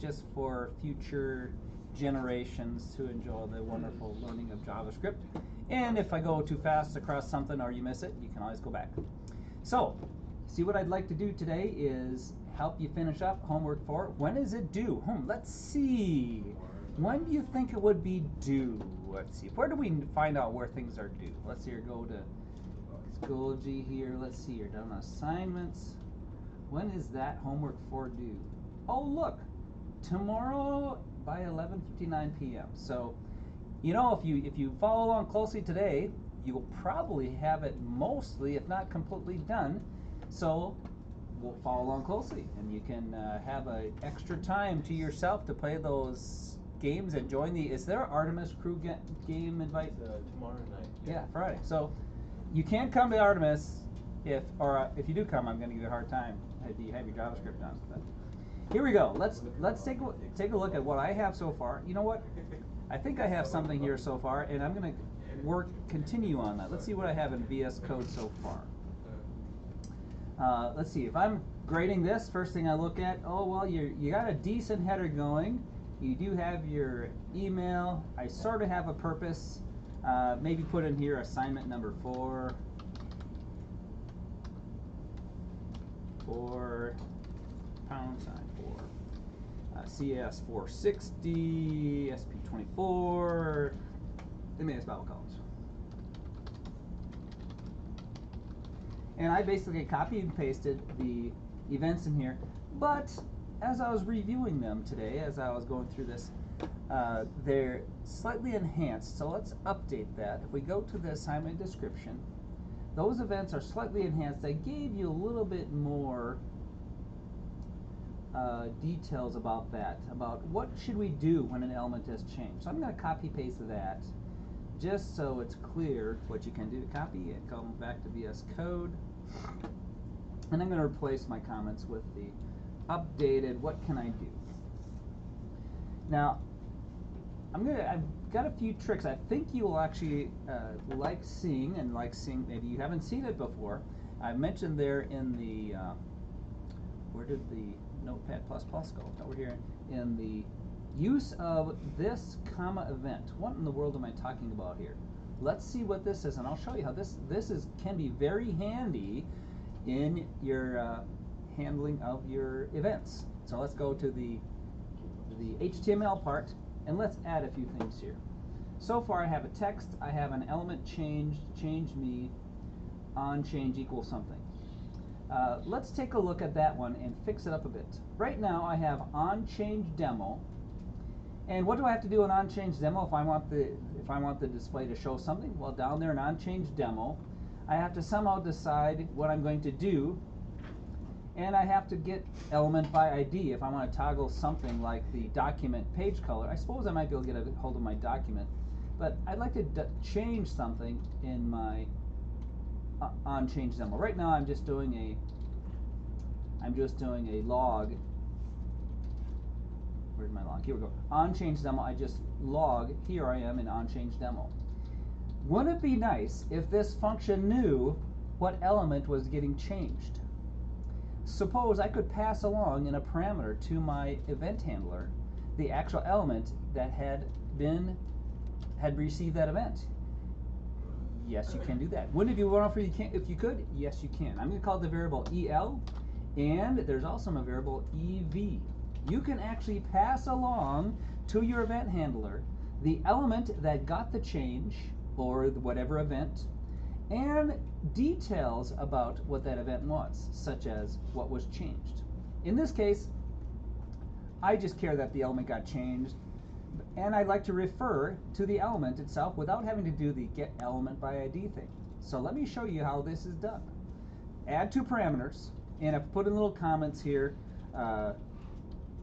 just for future generations to enjoy the wonderful learning of JavaScript. And if I go too fast across something or you miss it, you can always go back. So, see, what I'd like to do today is help you finish up homework 4. When is it due? Let's see. When do you think it would be due? Let's see. Where do we find out where things are due? Let's see here. Go to Schoology here. Let's see here. Down assignments. When is that homework 4 due? Oh, look. Tomorrow by 11:59 p.m. So, you know, if you follow along closely today, you will probably have it mostly, if not completely, done. So we'll follow along closely, and you can have an extra time to yourself to play those games and join the. Is there an Artemis crew game invite? Tomorrow night. Yeah, Friday. So you can't come to Artemis if you do come, I'm going to give you a hard time. Do you have your JavaScript done? But here we go. Let's take a look at what I have so far. You know what? I think I have something here so far, and I'm going to continue on that. Let's see what I have in VS Code so far. Let's see. If I'm grading this, first thing I look at, oh well, you got a decent header going. You do have your email. I sort of have a purpose. Maybe put in here assignment number 4. cs460, sp24. Advanced Bible College. And I basically copied and pasted the events in here, but as I was reviewing them today, as I was going through this, they're slightly enhanced, so let's update that. If we go to the assignment description, those events are slightly enhanced. I gave you a little bit more details about that, about what should we do when an element has changed. So I'm going to copy paste that just so it's clear what you can do. Copy and come back to VS Code, and I'm going to replace my comments with the updated what can I do. Now I've got a few tricks I think you will actually like seeing, maybe you haven't seen it before. I mentioned there in the where did the Notepad++ go? Over here in the use of this comma event. What in the world am I talking about here? Let's see what this is, and I'll show you how this can be very handy in your handling of your events. So let's go to the HTML part, and let's add a few things here. So far I have a text, I have an element change me, on change equals something. Let's take a look at that one and fix it up a bit. Right now I have on change demo, and what do I have to do in on change demo if I want the display to show something? Well, down there in on change demo, I have to somehow decide what I'm going to do, and I have to get element by ID. If I want to toggle something like the document page color, I suppose I might be able to get a hold of my document, but I'd like to change something in my on change demo. Right now I'm just doing a log. Where's my log? Here we go. On change demo, I just log, here I am in on change demo. Wouldn't it be nice if this function knew what element was getting changed? Suppose I could pass along in a parameter to my event handler the actual element that had received that event. Yes, you can do that. Wouldn't it be wonderful if you could? Yes, you can. I'm going to call the variable EL, and there's also a variable EV. You can actually pass along to your event handler the element that got the change, or whatever event, and details about what that event was, such as what was changed. In this case, I just care that the element got changed, and I'd like to refer to the element itself without having to do the get element by ID thing. So let me show you how this is done. Add 2 parameters, and I've put in little comments here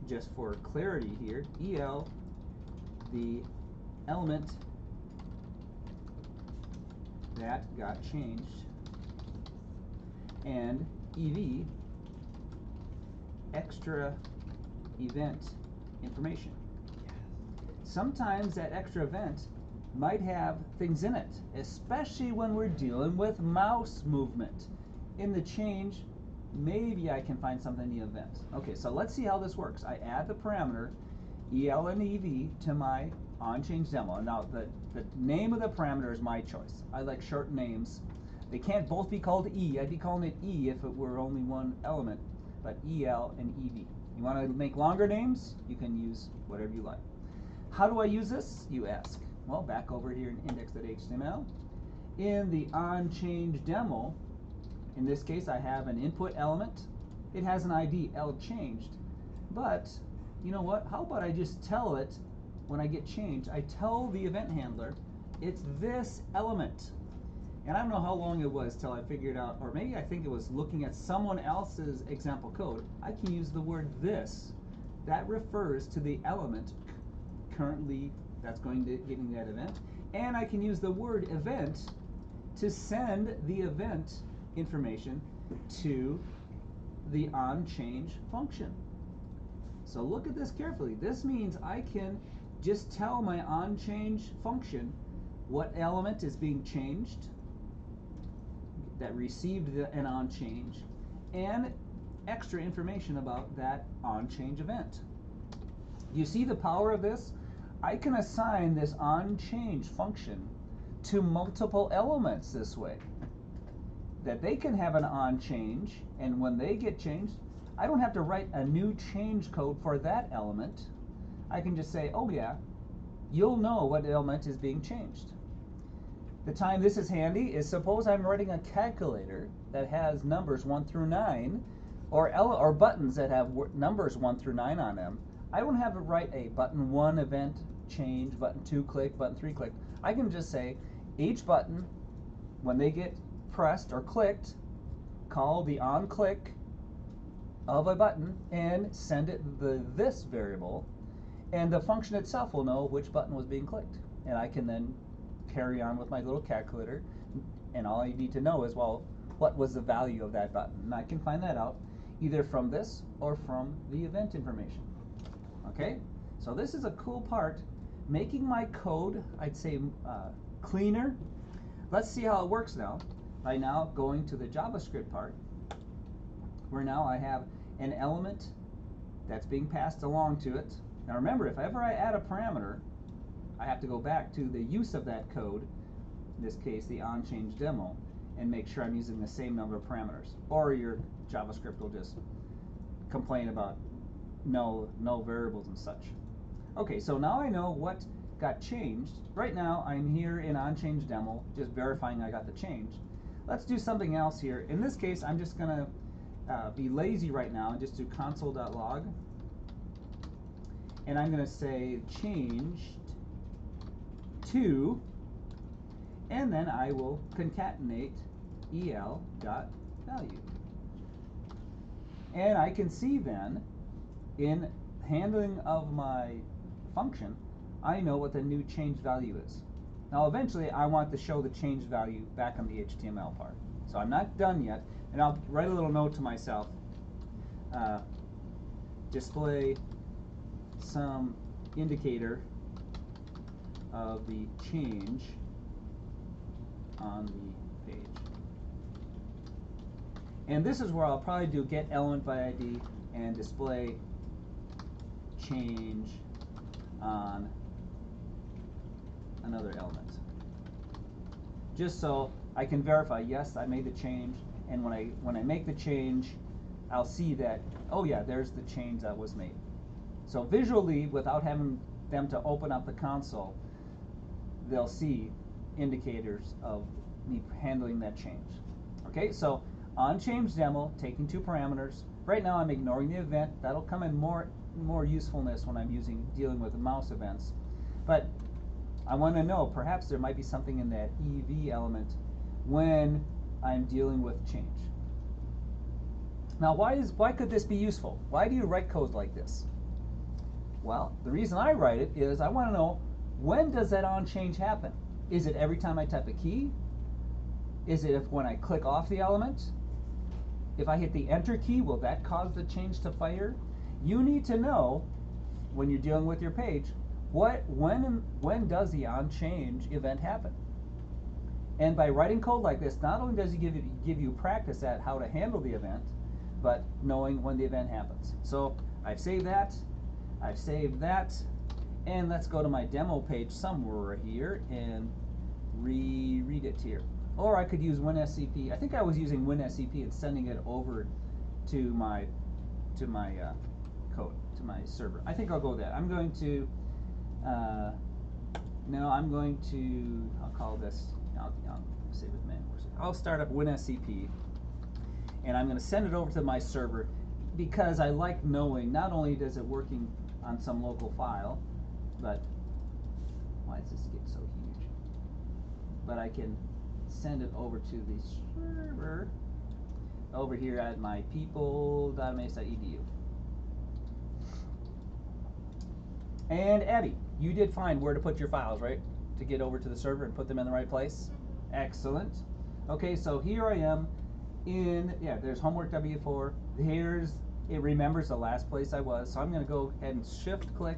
just for clarity here. EL, the element that got changed, and EV, extra event information. Sometimes that extra event might have things in it, especially when we're dealing with mouse movement. In the change, maybe I can find something in the event. Okay, so let's see how this works. I add the parameter EL and EV to my onChange demo. Now the name of the parameter is my choice. I like short names. They can't both be called E. I'd be calling it E if it were only one element, but EL and EV. You want to make longer names? You can use whatever you like. How do I use this, you ask? Well, back over here in index.html. In the onChange demo, in this case, I have an input element. It has an ID, lChanged. But, you know what? How about I just tell it, when I get changed, I tell the event handler, it's this element. And I don't know how long it was till I figured out, or maybe I think it was looking at someone else's example code. I can use the word this. That refers to the element currently that's going to getting that event. And I can use the word event to send the event information to the onChange function. So look at this carefully. This means I can just tell my onChange function what element is being changed that received an onChange and extra information about that onChange event. You see the power of this? I can assign this onChange function to multiple elements this way. That they can have an onChange, and when they get changed, I don't have to write a new change code for that element. I can just say, oh yeah, you'll know what element is being changed. The time this is handy is suppose I'm writing a calculator that has numbers 1 through 9, or buttons that have numbers 1 through 9 on them. I don't have to write a button 1 event change, button 2 click, button 3 click. I can just say each button, when they get pressed or clicked, call the onClick of a button and send it the this variable, and the function itself will know which button was being clicked. And I can then carry on with my little calculator, and all I need to know is, well, what was the value of that button? And I can find that out either from this or from the event information. Okay, so this is a cool part, making my code, I'd say, cleaner. Let's see how it works now. By now going to the JavaScript part, where now I have an element that's being passed along to it. Now remember, if ever I add a parameter, I have to go back to the use of that code, in this case the onChange demo, and make sure I'm using the same number of parameters. Or your JavaScript will just complain about no variables and such. Okay, so now I know what got changed. Right now I'm here in onChange demo, just verifying I got the change. Let's do something else here. In this case, I'm just going to be lazy right now and just do console.log. And I'm going to say changed to, and then I will concatenate el.value. And I can see then, in handling of my function, I know what the new change value is. Now eventually I want to show the change value back on the HTML part. So I'm not done yet, and I'll write a little note to myself. Display some indicator of the change on the page. And this is where I'll probably do get element by ID and display change on another element. Just so I can verify, yes, I made the change, and when I make the change, I'll see that, oh yeah, there's the change that was made. So visually, without having them to open up the console, they'll see indicators of me handling that change. Okay, so onChange demo, taking 2 parameters. Right now I'm ignoring the event. That'll come in more usefulness when I'm dealing with mouse events. But I want to know, perhaps there might be something in that EV element when I'm dealing with change. Now why could this be useful? Why do you write code like this? Well, the reason I write it is I want to know, when does that onChange happen? Is it every time I type a key? Is it when I click off the element? If I hit the enter key, will that cause the change to fire? You need to know, when you're dealing with your page, when does the onChange event happen? And by writing code like this, not only does it give you practice at how to handle the event, but knowing when the event happens. So I've saved that, and let's go to my demo page somewhere here and reread it here. Or I could use WinSCP. I think I was using WinSCP and sending it over to my code, to my server. I think I'll go with that. I'm going to I'll call this, I'll save it manually. I'll start up WinSCP, and I'm going to send it over to my server because I like knowing not only does it working on some local file, but why does this get so huge? But I can send it over to the server over here at my people.mase.edu. And Abby, you did find where to put your files, right? To get over to the server and put them in the right place? Excellent. Okay, so here I am in, there's homework W4. It remembers the last place I was. So I'm going to go ahead and shift click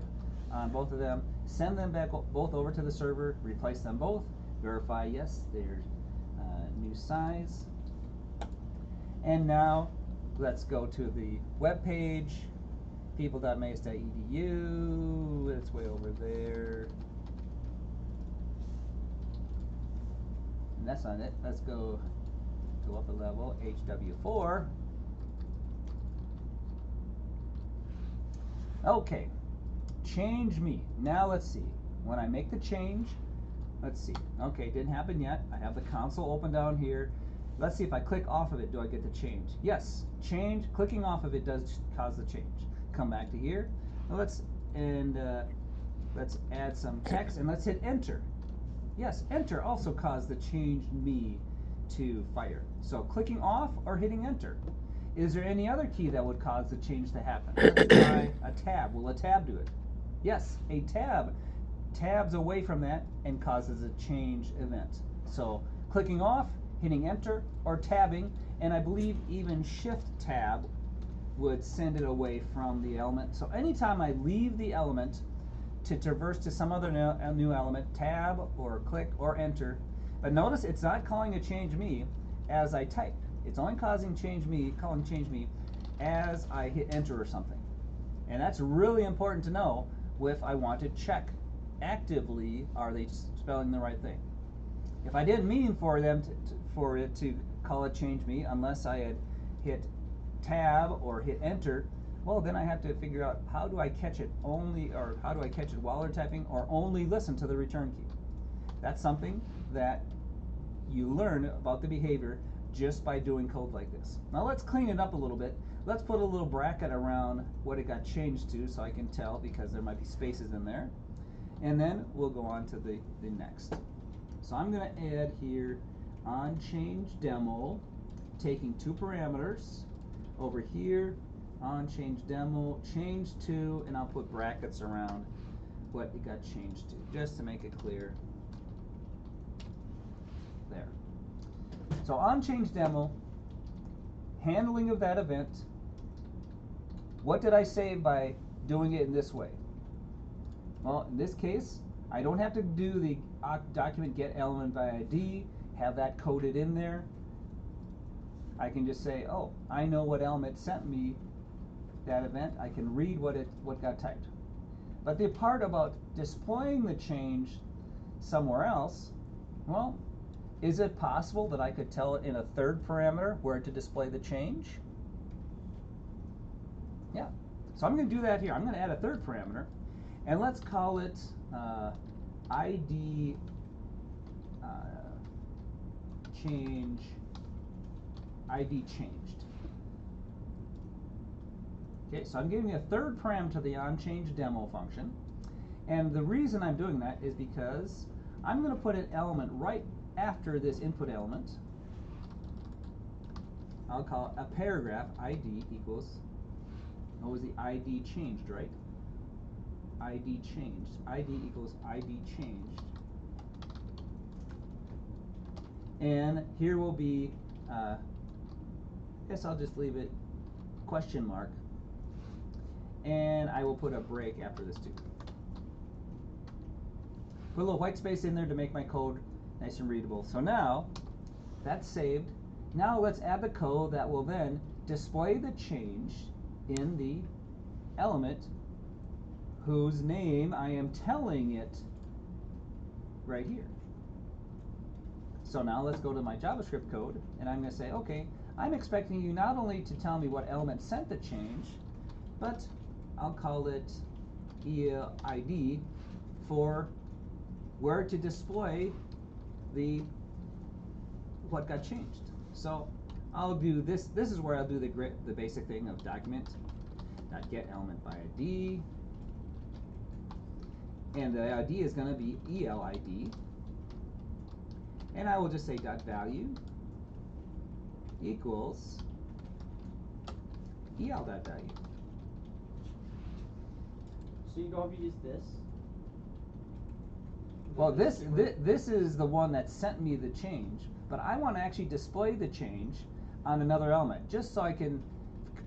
on both of them, send them back both over to the server, replace them both, verify yes, there's new size. And now let's go to the web page, people.mase.edu. It's way over there. And that's not it. Let's go up a level, HW4. Okay, change me. Now let's see. When I make the change, let's see. Okay, didn't happen yet. I have the console open down here. Let's see if I click off of it, do I get the change? Yes, change. Clicking off of it does cause the change. Come back to here. Now let's add some text and let's hit enter. Yes, enter also caused the change me to fire. So clicking off or hitting enter. Is there any other key that would cause the change to happen? Let's try a tab. Will a tab do it? Yes, a tab tabs away from that and causes a change event. So clicking off, hitting enter, or tabbing, and I believe even shift tab would send it away from the element. So anytime I leave the element to traverse to some other new element, tab or click or enter. But notice it's not calling a change me as I type. It's only calling change me as I hit enter or something. And that's really important to know if I want to check actively, are they spelling the right thing? If I didn't mean for them for it to call it change me unless I had hit tab or hit enter, well, then I have to figure out how do I catch it how do I catch it while they're typing, or only listen to the return key. That's something that you learn about the behavior just by doing code like this. Now let's clean it up a little bit. Let's put a little bracket around what it got changed to so I can tell, because there might be spaces in there. And then we'll go on to the next. So I'm going to add here on change demo, taking two parameters over here on change demo, change to, and I'll put brackets around what it got changed to, just to make it clear. There. So on change demo, handling of that event, what did I save by doing it in this way? Well, in this case, I don't have to do the document get element by ID, have that coded in there. I can just say, oh, I know what element sent me that event. I can read what got typed. But the part about displaying the change somewhere else, well, is it possible that I could tell it in a third parameter where to display the change? Yeah. So I'm going to do that here. I'm going to add a third parameter, and let's call it ID change, ID changed. Okay, so I'm giving a third param to the onChange demo function, and the reason I'm doing that is because I'm going to put an element right after this input element. I'll call it a paragraph ID equals, what was the ID changed, right? ID changed. ID equals ID changed. And here will be, I guess I'll just leave it question mark. And I will put a break after this too. Put a little white space in there to make my code nice and readable. So now, that's saved. Now let's add the code that will then display the change in the element whose name I am telling it right here. So now let's go to my JavaScript code, and I'm going to say, okay, I'm expecting you not only to tell me what element sent the change, but I'll call it ELID for where to display the what got changed. So I'll do this. This is where I'll do the basic thing of document.getElementById, and the ID is going to be ELID, and I will just say .value equals EL.value. So you go over use this? Well, this is the one that sent me the change, but I want to actually display the change on another element, just so I can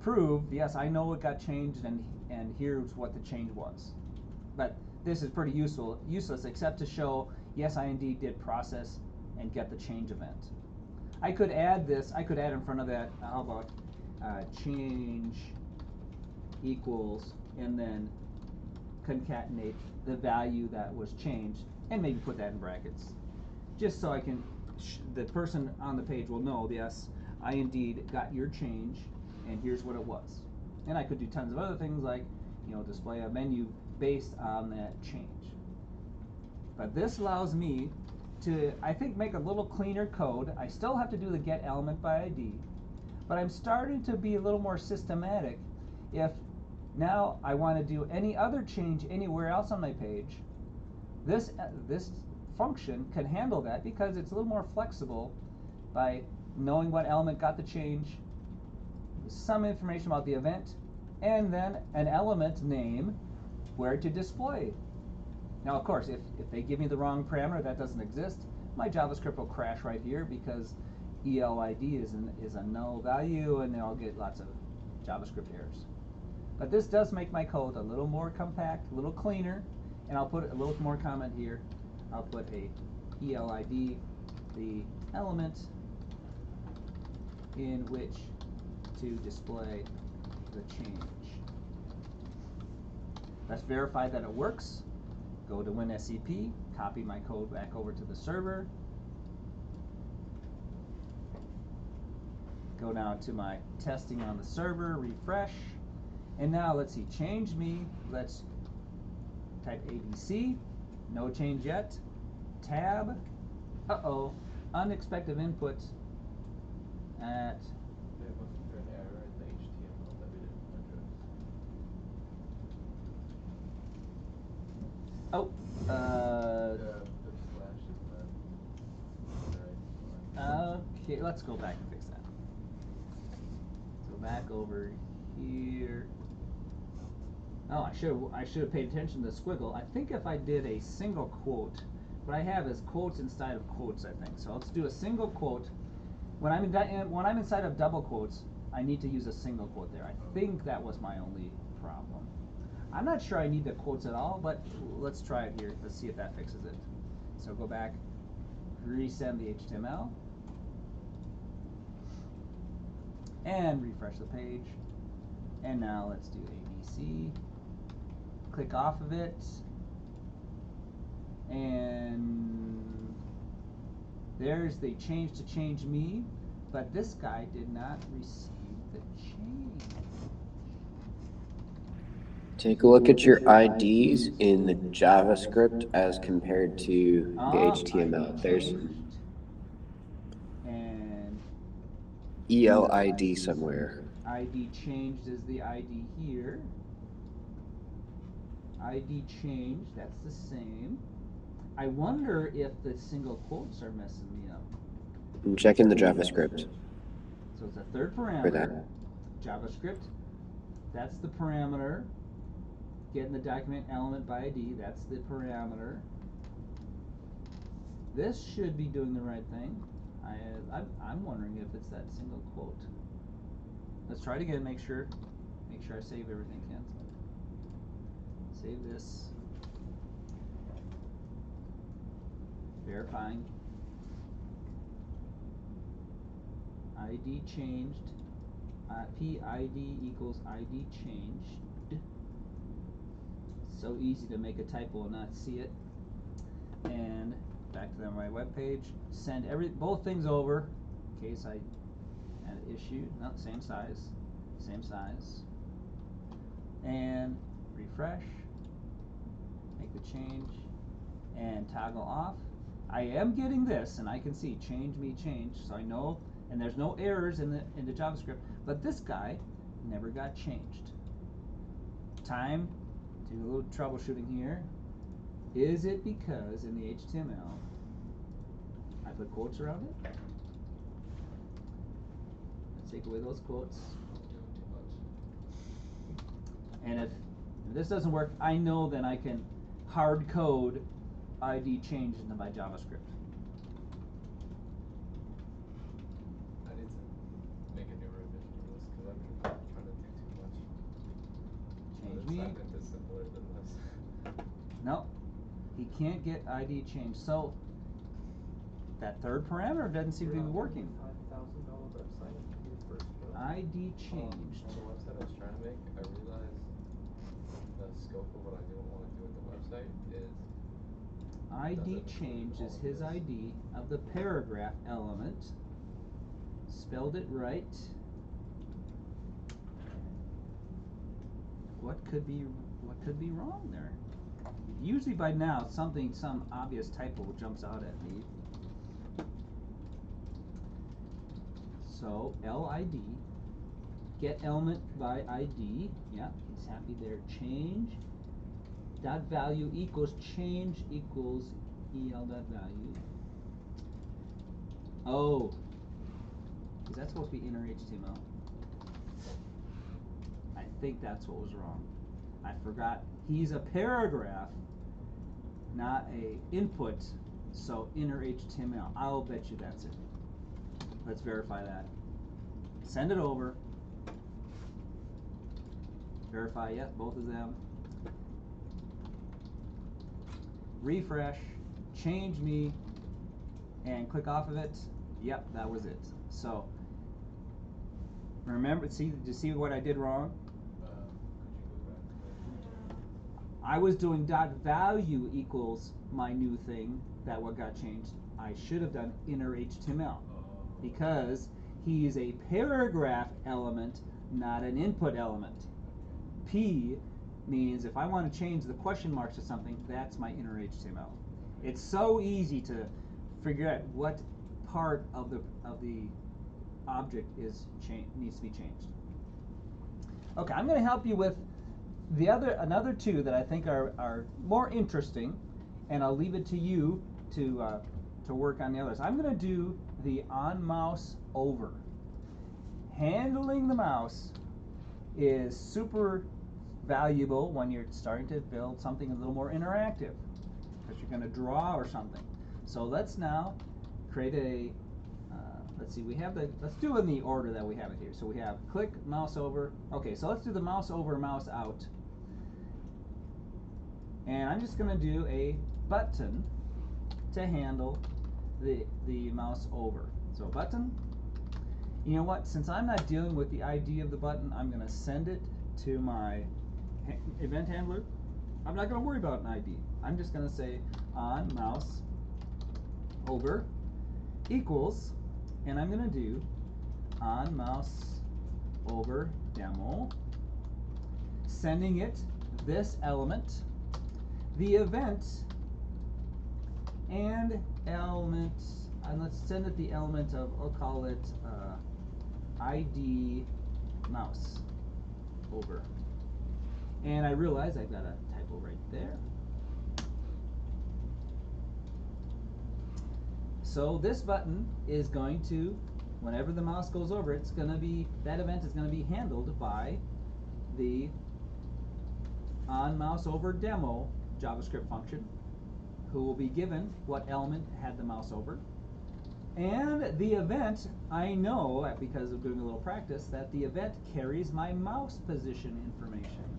prove, yes, I know it got changed, and here's what the change was. But this is pretty useless, except to show, yes, I indeed did process and get the change event. I could add this. I could add in front of that. How about change equals, and then concatenate the value that was changed, and maybe put that in brackets, just so I can, the person on the page will know, yes, I indeed got your change, and here's what it was. And I could do tons of other things, like, display a menu based on that change. But this allows me to, I think, make a little cleaner code. I still have to do the getElementById, but I'm starting to be a little more systematic. If now I want to do any other change anywhere else on my page, this function can handle that, because it's a little more flexible by knowing what element got the change, some information about the event, and then an element name where to display. Now, of course, if they give me the wrong parameter, that doesn't exist, my JavaScript will crash right here, because ELID is a null value, and then I'll get lots of JavaScript errors. But this does make my code a little more compact, a little cleaner, and I'll put a little more comment here. I'll put a ELID, the element in which to display the change. Let's verify that it works. Go to WinSCP, copy my code back over to the server. Go down to my testing on the server, refresh. And now let's see, change me. Let's type ABC. No change yet. Tab. Uh-oh. Unexpected input at. There must be an error in the HTML that we didn't address. Oh. The slash is not right. Okay, let's go back and fix that. Go back over here. Oh, I should have paid attention to the squiggle. I think if I did a single quote, what I have is quotes inside of quotes, I think. So let's do a single quote. When I'm inside of double quotes, I need to use a single quote there. I think that was my only problem. I'm not sure I need the quotes at all, but let's try it here. Let's see if that fixes it. So go back, resend the HTML, and refresh the page. And now let's do ABC. Click off of it, and there's the change to change me, but this guy did not receive the change. Take a look at your IDs in the JavaScript as compared to the HTML. There's and ELID somewhere. ID changed is the ID here. ID changed, that's the same. I wonder if the single quotes are messing me up. I'm checking the JavaScript. So it's a third parameter. For that. JavaScript, that's the parameter. Getting the document element by ID, that's the parameter. This should be doing the right thing. I'm wondering if it's that single quote. Let's try it again. Make sure I save everything. Cancel. Save this. Verifying. ID changed. PID equals ID changed. So easy to make a typo and not see it. And back to my web page. Send both things over in case I had an issue. No, same size. Same size. And refresh. Make the change. And toggle off. I am getting this, and I can see change me change, so I know, and there's no errors in the JavaScript. But this guy never got changed. Time to do a little troubleshooting here. Is it because in the HTML I put quotes around it? Let's take away those quotes. And if this doesn't work, I know then I can hard code ID change into my JavaScript. I need to make a new revision of this because I've been trying to do too much. Change This me. assignment is simpler than this. No, he can't get ID change. So that third parameter doesn't seem to be working. $5,000 website for your first build. ID changed. On the website I was trying to make, I realized the scope of what I didn't want to do with the website is ID doesn't change include is all of his this. ID of the paragraph element. Spelled it right. What could be wrong there? Usually by now some obvious typo jumps out at me. So LID, get element by ID. Yeah, he's happy there. Change dot value equals change equals EL dot value. Oh, is that supposed to be inner HTML? I think that's what was wrong. I forgot he's a paragraph, not a input, so inner HTML. I'll bet you that's it. Let's verify that. Send it over. Verify, yep, both of them. Refresh, change me, and click off of it. Yep, that was it. So remember, did you see what I did wrong? Could you go back to the I was doing dot value equals my new thing, that what got changed. I should have done inner HTML because he is a paragraph element, not an input element. P means if I want to change the question marks to something, that's my inner HTML. It's so easy to figure out what part of the object needs to be changed. Okay, I'm going to help you with another two that I think are more interesting, and I'll leave it to you to work on the others. I'm going to do the on mouse over. Handling the mouse is super valuable when you're starting to build something a little more interactive, because you're going to draw or something. So let's now create a let's see, let's do it in the order that we have it here. So we have click, mouse over. Okay, so let's do the mouse over, mouse out. And I'm just going to do a button to handle the mouse over. So button. You know what? Since I'm not dealing with the ID of the button, I'm going to send it to my event handler. I'm not going to worry about an ID. I'm just going to say on mouse over equals, and I'm going to do on mouse over demo, sending it this element, the event, and element, and let's send it the element of, I'll call it ID mouse over. And I realize I've got a typo right there. So this button is going to, whenever the mouse goes over, it's going to be, that event is going to be handled by the on mouse over demo JavaScript function, who will be given what element had the mouse over. And the event, I know, because of doing a little practice, that the event carries my mouse position information.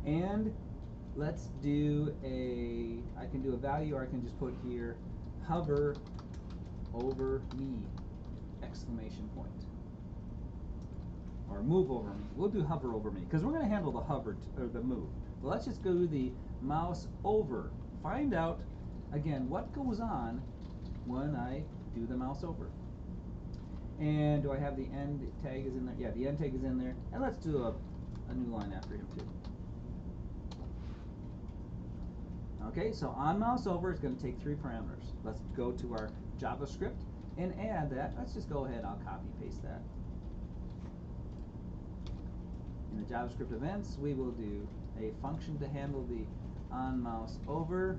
And let's do I can do a value, or I can just put here, hover over me, exclamation point. or move over me. We'll do hover over me because we're going to handle the hover or the move. But let's just go to the mouse over. Find out again what goes on when I do the mouse over. And do I have the end tag is in there? Yeah, the end tag is in there. And let's do a new line after him too. Okay, so on mouse over is going to take 3 parameters. Let's go to our JavaScript and add that. Let's just go ahead, I'll copy paste that. In the JavaScript events, we will do a function to handle the on mouse over,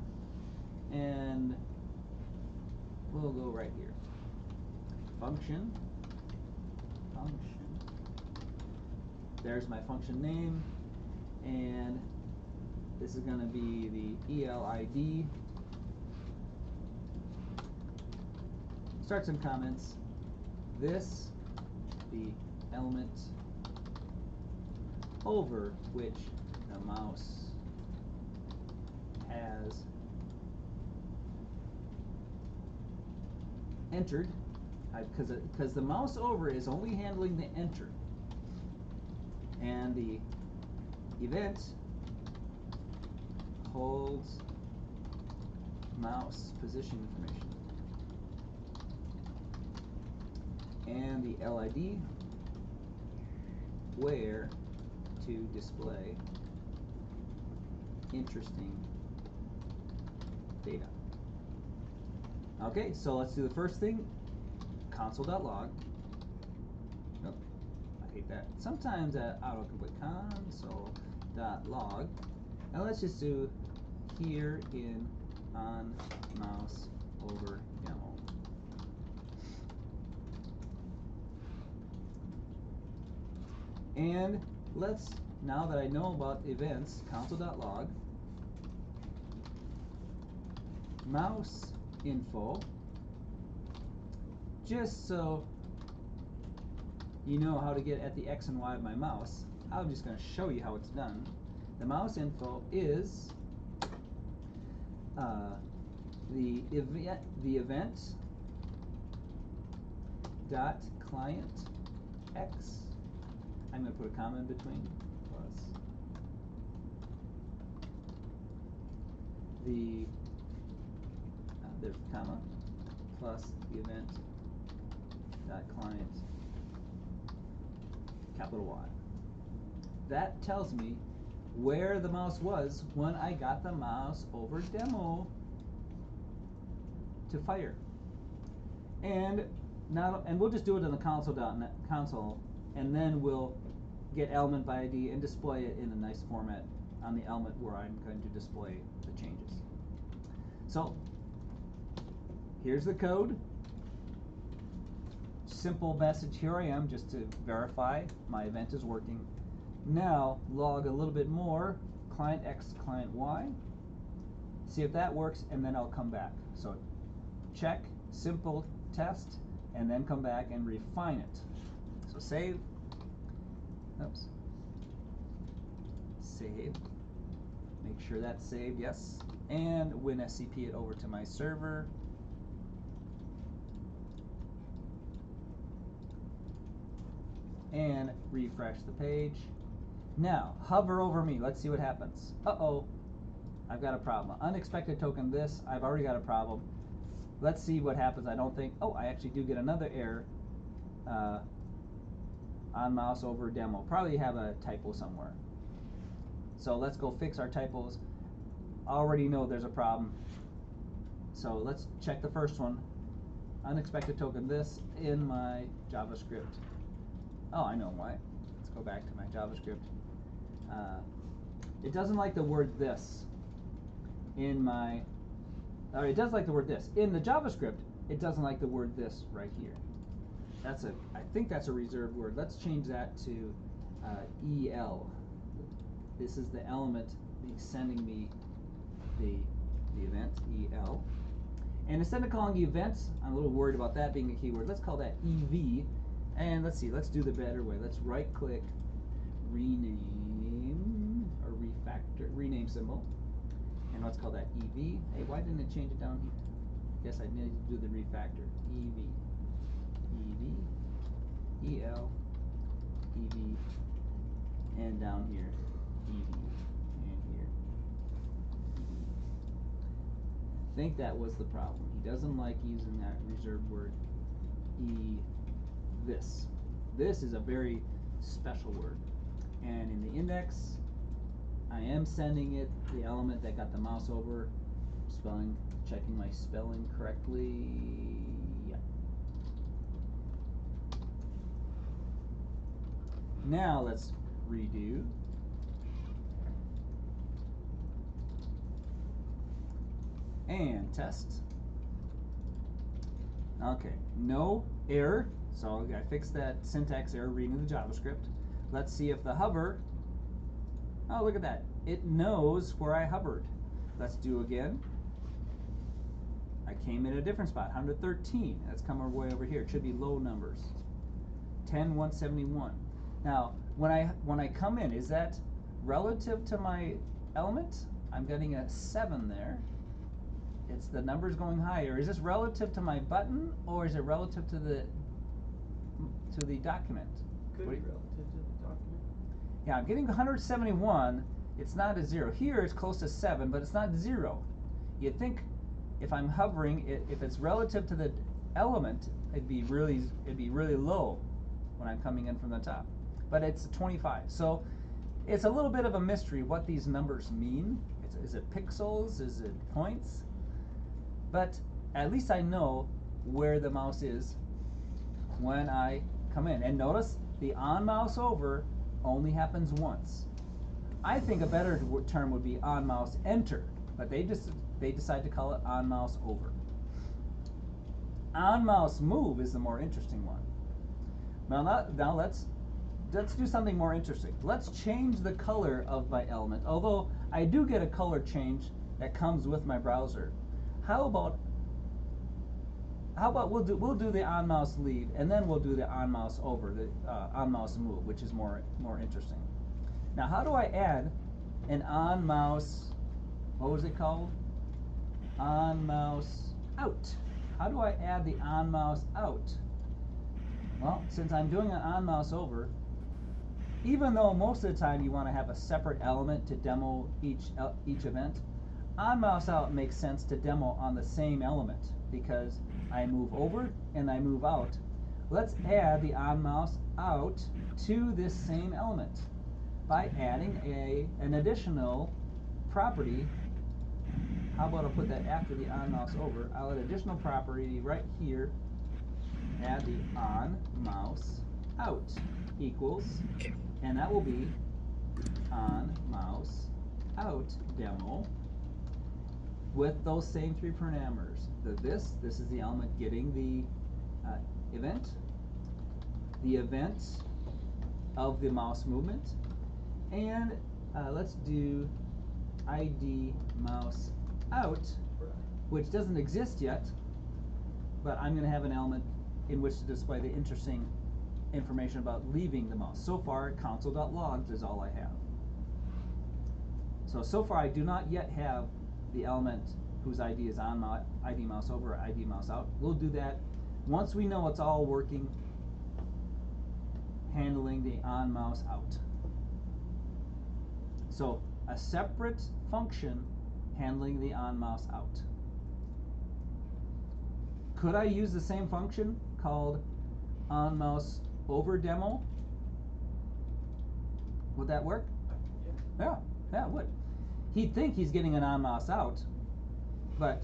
and we'll go right here. Function. There's my function name, and this is going to be the ELID. Start some comments. This, the element over which the mouse has entered, because the mouse over is only handling the enter, and the event holds mouse position information, and the LID where to display interesting data. Okay, so let's do the first thing. Console.log. Nope, I hate that. Sometimes autocomplete. Console.log. Now let's just do here in on mouse over demo. And let's, now that I know about events, console.log, mouse info, just so you know how to get at the X and Y of my mouse. I'm just going to show you how it's done. The mouse info is the event dot client X. I'm going to put a comma in between, plus the there's a comma, plus the event dot client capital Y. That tells me where the mouse was when I got the mouse over demo to fire. And now, and we'll just do it in the console, and then we'll get element by ID and display it in a nice format on the element where I'm going to display the changes. So here's the code. Simple message, here I am, just to verify my event is working. Now log a little bit more, client X, client Y, see if that works, and then I'll come back. So check, simple test, and then come back and refine it. So save, oops, save, make sure that's saved, yes, and WinSCP it over to my server. And refresh the page. Now, hover over me. Let's see what happens. Uh-oh. I've got a problem. Unexpected token this. I've already got a problem. Let's see what happens. I don't think... Oh, I actually do get another error. On mouse over demo. Probably have a typo somewhere. So let's go fix our typos. Already know there's a problem. So let's check the first one. Unexpected token this in my JavaScript. Oh, I know why. Let's go back to my JavaScript. It doesn't like the word this in my, or it does like the word this. In the JavaScript, it doesn't like the word this right here. That's a, I think that's a reserved word. Let's change that to EL. This is the element sending me the event, EL. And instead of calling events, I'm a little worried about that being a keyword. Let's call that EV. And let's see, let's do the better way. Let's right click, rename, or refactor, rename symbol. And let's call that EV. Hey, why didn't it change it down here? Guess I need to do the refactor. EV, EV, EL, EV, and down here, EV, and here, EV. I think that was the problem. He doesn't like using that reserved word, this. This is a very special word. And in the index, I am sending it the element that got the mouse over, checking my spelling correctly. Yeah. Now let's redo. And test. Okay, no error. So I fixed that syntax error reading the JavaScript. Let's see if the hover, oh, look at that. It knows where I hovered. Let's do again. I came in a different spot, 113. Let's come way over here. It should be low numbers. 10, 171. Now, when I come in, is that relative to my element? I'm getting a 7 there. It's the numbers going higher. Is this relative to my button, or is it relative to the document? Could be relative to the document. Yeah, I'm getting 171. It's not a 0. Here it's close to 7, but it's not 0. You'd think if I'm hovering, if it's relative to the element, it'd be really low when I'm coming in from the top. But it's 25. So it's a little bit of a mystery what these numbers mean. Is it pixels? Is it points? But at least I know where the mouse is when I come in. And notice the on mouse over only happens once. I think a better term would be on mouse enter, but they decide to call it on mouse over. On mouse move is the more interesting one. Now let's do something more interesting. Let's change the color of my element, although I do get a color change that comes with my browser. How about we'll do the on mouse leave, and then we'll do the on mouse over, the on mouse move, which is more interesting. Now, how do I add an on mouse? What was it called? On mouse out. How do I add the on mouse out? Well, since I'm doing an on mouse over, even though most of the time you want to have a separate element to demo each event, on mouse out makes sense to demo on the same element because I move over and I move out. Let's add the on mouse out to this same element by adding an additional property. How about I put that after the on mouse over? I'll add additional property right here. Add the on mouse out equals, and that will be on mouse out demo with those same 3 parameters. This is the element getting the event of the mouse movement, and let's do ID mouse out, which doesn't exist yet, but I'm going to have an element in which to display the interesting information about leaving the mouse. So far, console.logs is all I have. So far I do not yet have the element whose ID is on ID mouse over or ID mouse out. We'll do that once we know it's all working, handling the on mouse out. So a separate function handling the on mouse out. Could I use the same function called on mouse over demo? Would that work? Yeah, it would. He'd think he's getting an on mouse out, but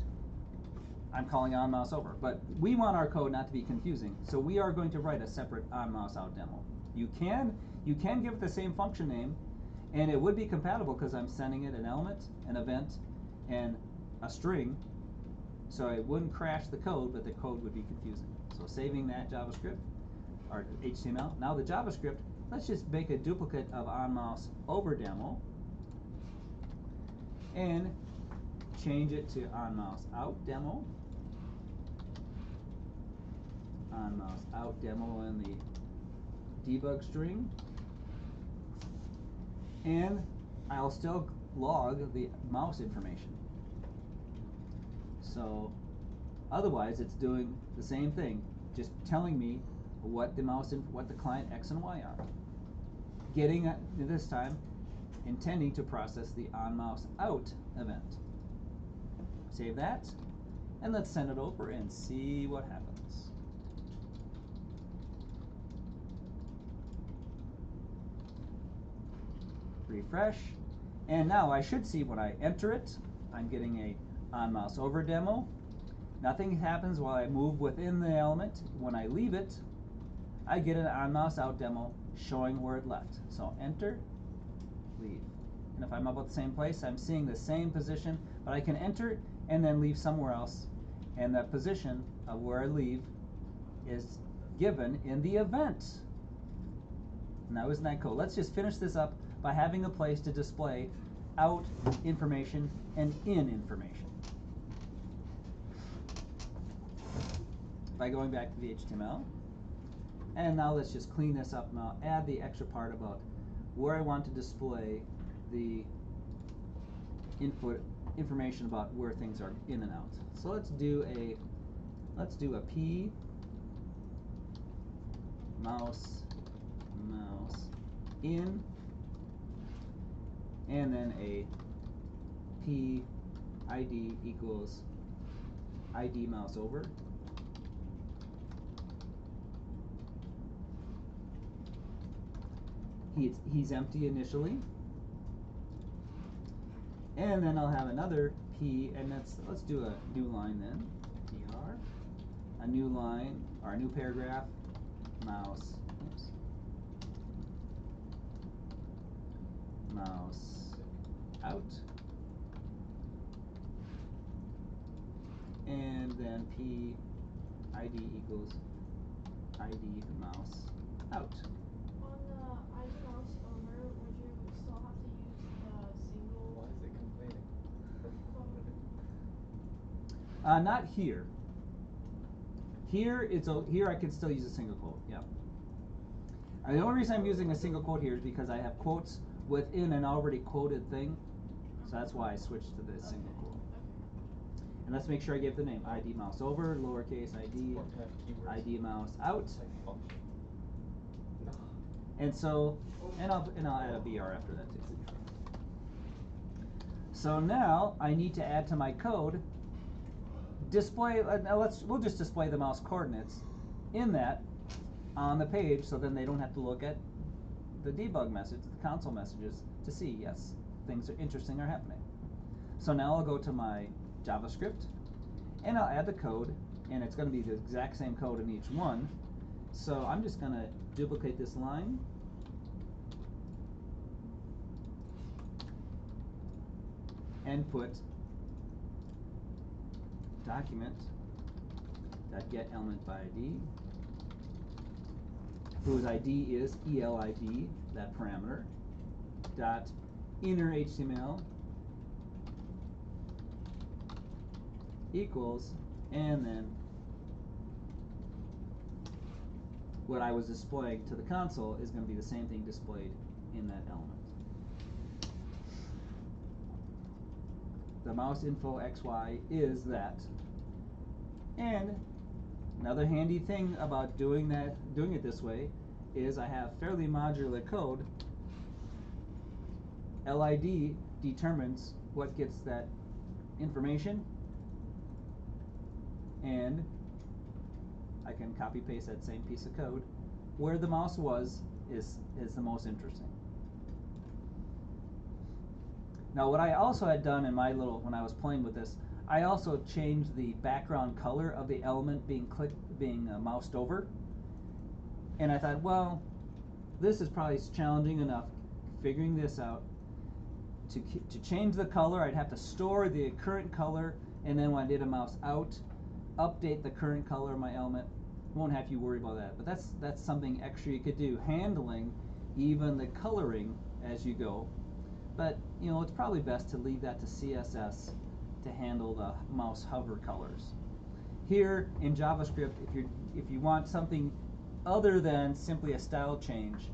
I'm calling on mouse over. But we want our code not to be confusing, so we are going to write a separate on mouse out demo. You can give it the same function name, and it would be compatible because I'm sending it an element, an event, and a string, so it wouldn't crash the code, but the code would be confusing. So saving that JavaScript or HTML. Now the JavaScript, let's just make a duplicate of on mouse over demo and change it to on mouse out demo. On mouse out demo in the debug string, and I'll still log the mouse information. So otherwise it's doing the same thing, just telling me what the client X and Y are. getting this time intending to process the on mouse out event. Save that, and let's send it over and see what happens. Refresh, and now I should see when I enter it, I'm getting a on mouse over demo. Nothing happens while I move within the element. When I leave it, I get an on mouse out demo showing where it left. So enter, leave. And if I'm about the same place, I'm seeing the same position, but I can enter and then leave somewhere else. And the position of where I leave is given in the event. Now isn't that cool? Let's just finish this up by having a place to display out information and in information. By going back to the HTML. And now let's just clean this up and I'll add the extra part about where I want to display the information about where things are in and out. So let's do a P mouse in, and then a P ID equals ID mouse over. He's empty initially, and then I'll have another P, and let's do a new line then. PR, a new line or a new paragraph. Mouse out, and then P ID equals ID mouse out. On the ID mouse over, would you still have to use the single? Why is it complaining? Not here. Here I can still use a single quote. Yeah. The only reason I'm using a single quote here is because I have quotes within an already quoted thing, so that's why I switched to this single quote. And let's make sure I give the name ID mouse over, lowercase ID, ID mouse out, and so I'll add a BR after that too. So now I need to add to my code display. We'll just display the mouse coordinates in that on the page, so then they don't have to look at the debug message, the console messages, to see, yes, things are interesting are happening. So now I'll go to my JavaScript, and I'll add the code, and it's going to be the exact same code in each one. So I'm just going to duplicate this line, and put document.get element by ID, whose ID is ELID, that parameter, dot inner HTML equals, and then what I was displaying to the console is going to be the same thing displayed in that element. The mouse info XY is that. And another handy thing about doing it this way is I have fairly modular code. LID determines what gets that information, and I can copy paste that same piece of code. Where the mouse was is the most interesting. Now what I also had done in when I was playing with this, I also changed the background color of the element being moused over. And I thought, well, this is probably challenging enough figuring this out. To change the color, I'd have to store the current color, and then when I did a mouse out, update the current color of my element. Won't have you worry about that, but that's something extra you could do, handling even the coloring as you go. But it's probably best to leave that to CSS to handle the mouse hover colors. Here in JavaScript, if you want something other than simply a style change,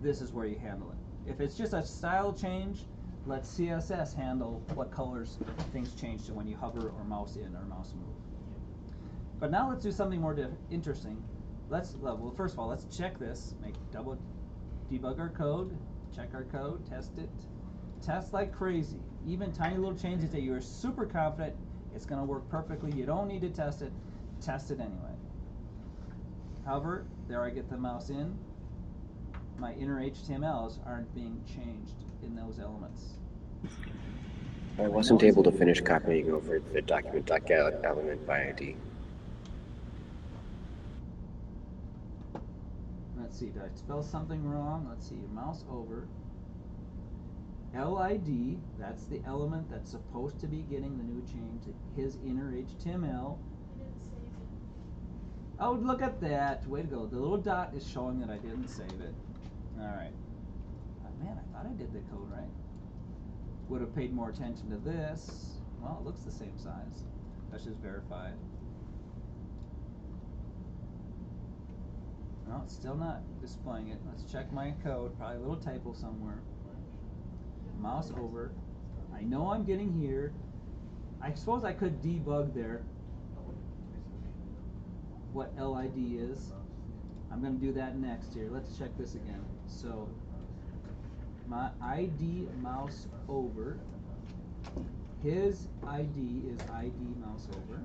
this is where you handle it. If it's just a style change, let CSS handle what colors things change to when you hover or mouse in or mouse move. But now let's do something more interesting. Well, first of all, let's check this. debug our code, check our code, test it, test like crazy. Even tiny little changes that you're super confident it's going to work perfectly. You don't need to test it anyway. However, there I get the mouse in. My inner HTMLs aren't being changed in those elements. I wasn't able to finish copying over the document.get element by ID. Let's see, did I spell something wrong? Let's see, mouse over. LID, that's the element that's supposed to be getting the new change, his inner HTML. You didn't save it. Oh, look at that. Way to go. The little dot is showing that I didn't save it. Alright. Man, I thought I did the code right. Would have paid more attention to this. Well, it looks the same size. Let's just verify it. No, it's still not displaying it. Let's check my code. Probably a little typo somewhere. Mouse over. I know I'm getting here. I suppose I could debug there what LID is. I'm going to do that next here. Let's check this again. So, my ID mouse over. His ID is ID mouse over.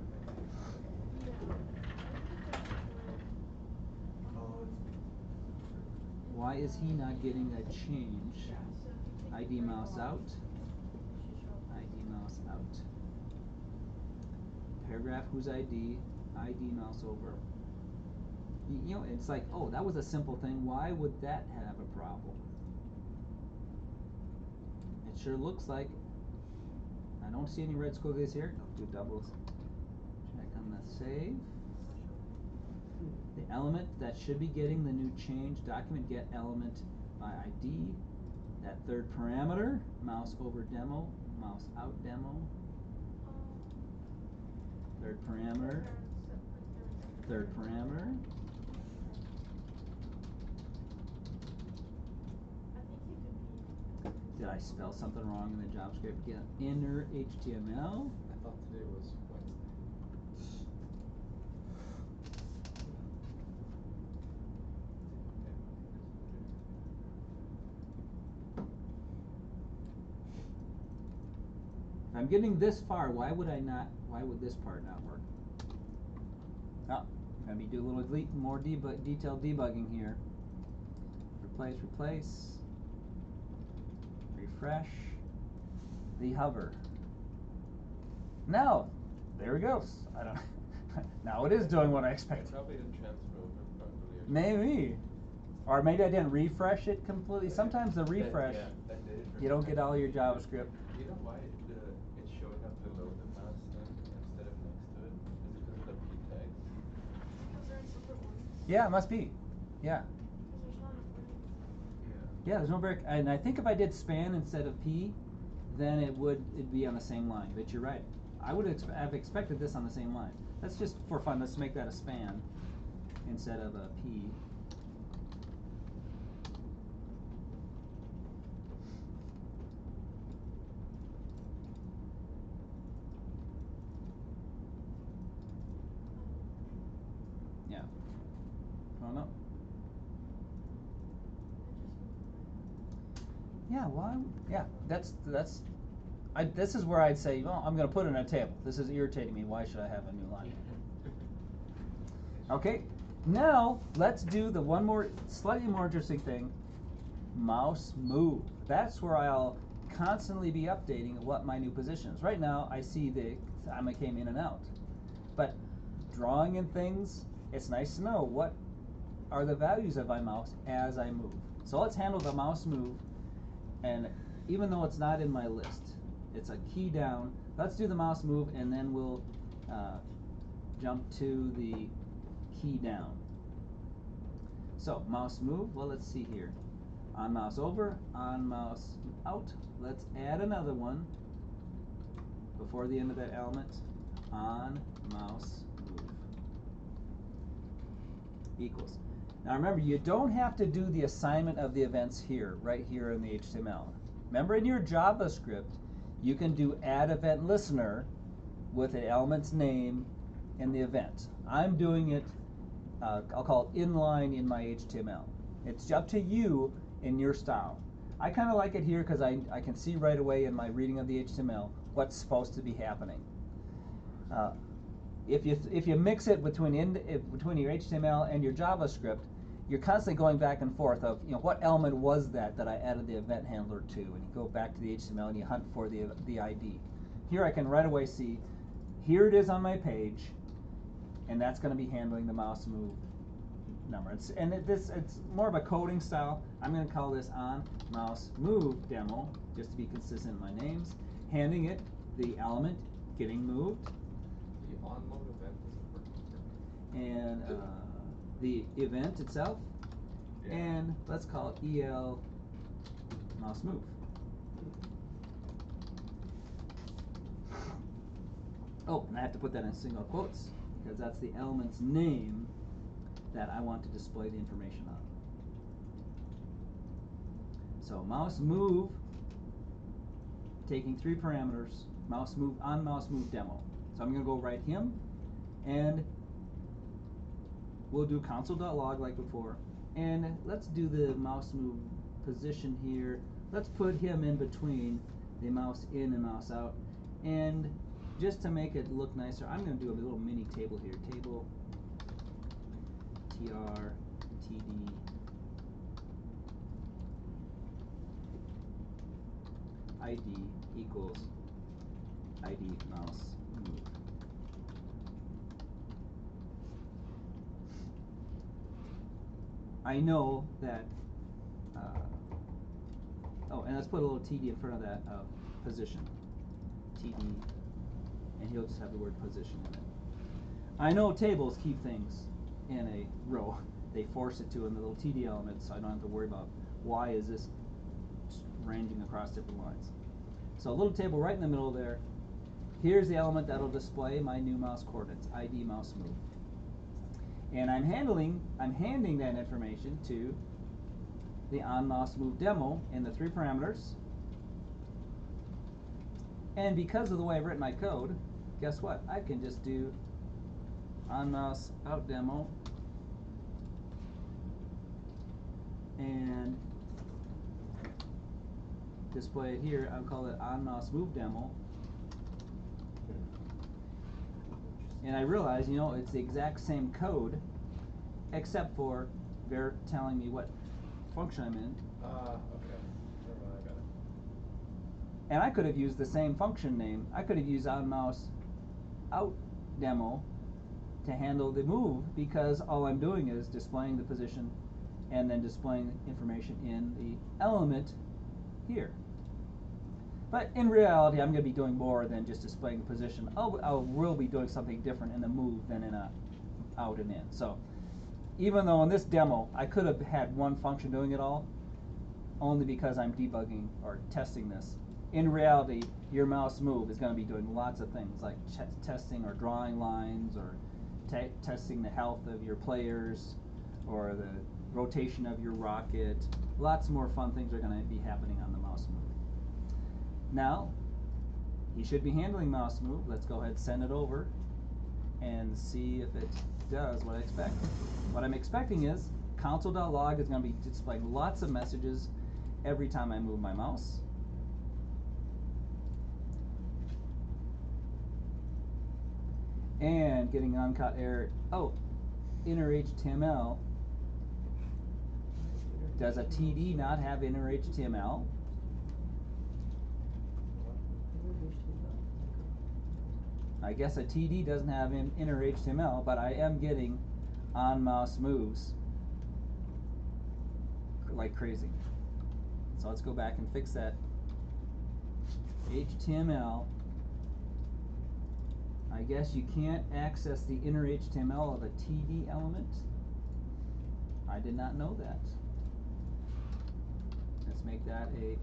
Why is he not getting a change? ID mouse out. ID mouse out. Paragraph whose ID? ID mouse over. You know, it's like, oh, that was a simple thing. Why would that have a problem? It sure looks like. I don't see any red squigglies here. I'll do doubles. Check on the save. The element that should be getting the new change, document get element by ID. That third parameter, mouse over demo, mouse out demo. Third parameter. Third parameter. Did I spell something wrong in the JavaScript? Get inner HTML. I thought today was Wednesday. If I'm getting this far, why would this part not work? Oh, I'm going to be doing a little more detailed debugging here. Replace. Refresh. The hover. Now, there it goes. I don't. Now it is doing what I I expected. probably didn't transfer over properly. Maybe, or maybe I didn't refresh it completely. Sometimes the refresh, That did it for you don't me. get all your JavaScript. Do you know why it's showing up below the mouse instead of next to it? Is it because of the P tags? Because they're in separate ones. Yeah, it must be. Yeah. Because there's not enough breaks. Yeah. Yeah, there's no break. And I think if I did span instead of P, then it'd be on the same line. But you're right. I would have expected this on the same line. Let's just, for fun, let's make that a span instead of a P. Yeah. Oh no. Yeah, well, yeah, this is where I'd say, well, I'm going to put it in a table. This is irritating me. Why should I have a new line? Okay, now let's do the one more, slightly more interesting thing, mouse move. That's where I'll constantly be updating what my new position is. Right now, I see the time I came in and out. But drawing in things, it's nice to know what are the values of my mouse as I move. So let's handle the mouse move. And even though it's not in my list, it's a key down. Let's do the mouse move, and then we'll jump to the key down. So mouse move, well, let's see here. On mouse over, on mouse out. Let's add another one before the end of that element. On mouse move equals. Now remember, you don't have to do the assignment of the events here, right here in the HTML. Remember, in your JavaScript, you can do add event listener with an element's name and the event. I'm doing it, I'll call it inline in my HTML. It's up to you in your style. I kind of like it here because I can see right away in my reading of the HTML what's supposed to be happening. If you mix it between your HTML and your JavaScript, you're constantly going back and forth of, what element was that I added the event handler to, and you go back to the HTML and you hunt for the ID. Here I can right away see, here it is on my page, and that's going to be handling the mouse move number. It's more of a coding style. I'm going to call this on mouse move demo, just to be consistent in my names, handing it the element getting moved. The on mode event isn't working for me. And the event itself, Yeah. and let's call it EL mouse move. Oh, and I have to put that in single quotes because that's the element's name that I want to display the information on. So mouse move, taking 3 parameters, mouse move on mouse move demo. So I'm going to go write him, and we'll do console.log like before. And let's do the mouse move position here. Let's put him in between the mouse in and mouse out. And just to make it look nicer, I'm going to do a little mini table here. Table tr td id equals id mouse move. I know that, and let's put a little td in front of that position. td, and he'll just have the word position in it. I know tables keep things in a row. They force it to in the little td element, so I don't have to worry about why is this ranging across different lines. So a little table right in the middle there. Here's the element that'll display my new mouse coordinates, id mouse move. And I'm handing that information to the on mouse move demo in the 3 parameters. And because of the way I've written my code, guess what? I can just do on mouse out demo and display it here. I'll call it on mouse move demo. And I realize, it's the exact same code, except for they're telling me what function I'm in. Okay. Never mind, I got it. And I could have used the same function name. I could have used on mouse out demo to handle the move, because all I'm doing is displaying the position and then displaying information in the element here. But in reality, I'm going to be doing more than just displaying the position. I will be doing something different in the move than in a out and in. So even though in this demo I could have had one function doing it all, only because I'm debugging or testing this, in reality your mouse move is going to be doing lots of things like testing or drawing lines or testing the health of your players or the rotation of your rocket. Lots more fun things are going to be happening on the mouse move. Now, he should be handling mouse move. Let's go ahead and send it over and see if it does what I expect. What I'm expecting is console.log is going to be displaying lots of messages every time I move my mouse. And getting uncaught error. Oh, inner HTML. Does a TD not have inner HTML? I guess a TD doesn't have inner HTML, but I am getting on mouse moves like crazy. So let's go back and fix that HTML. I guess you can't access the inner HTML of a TD element. I did not know that. Let's make that a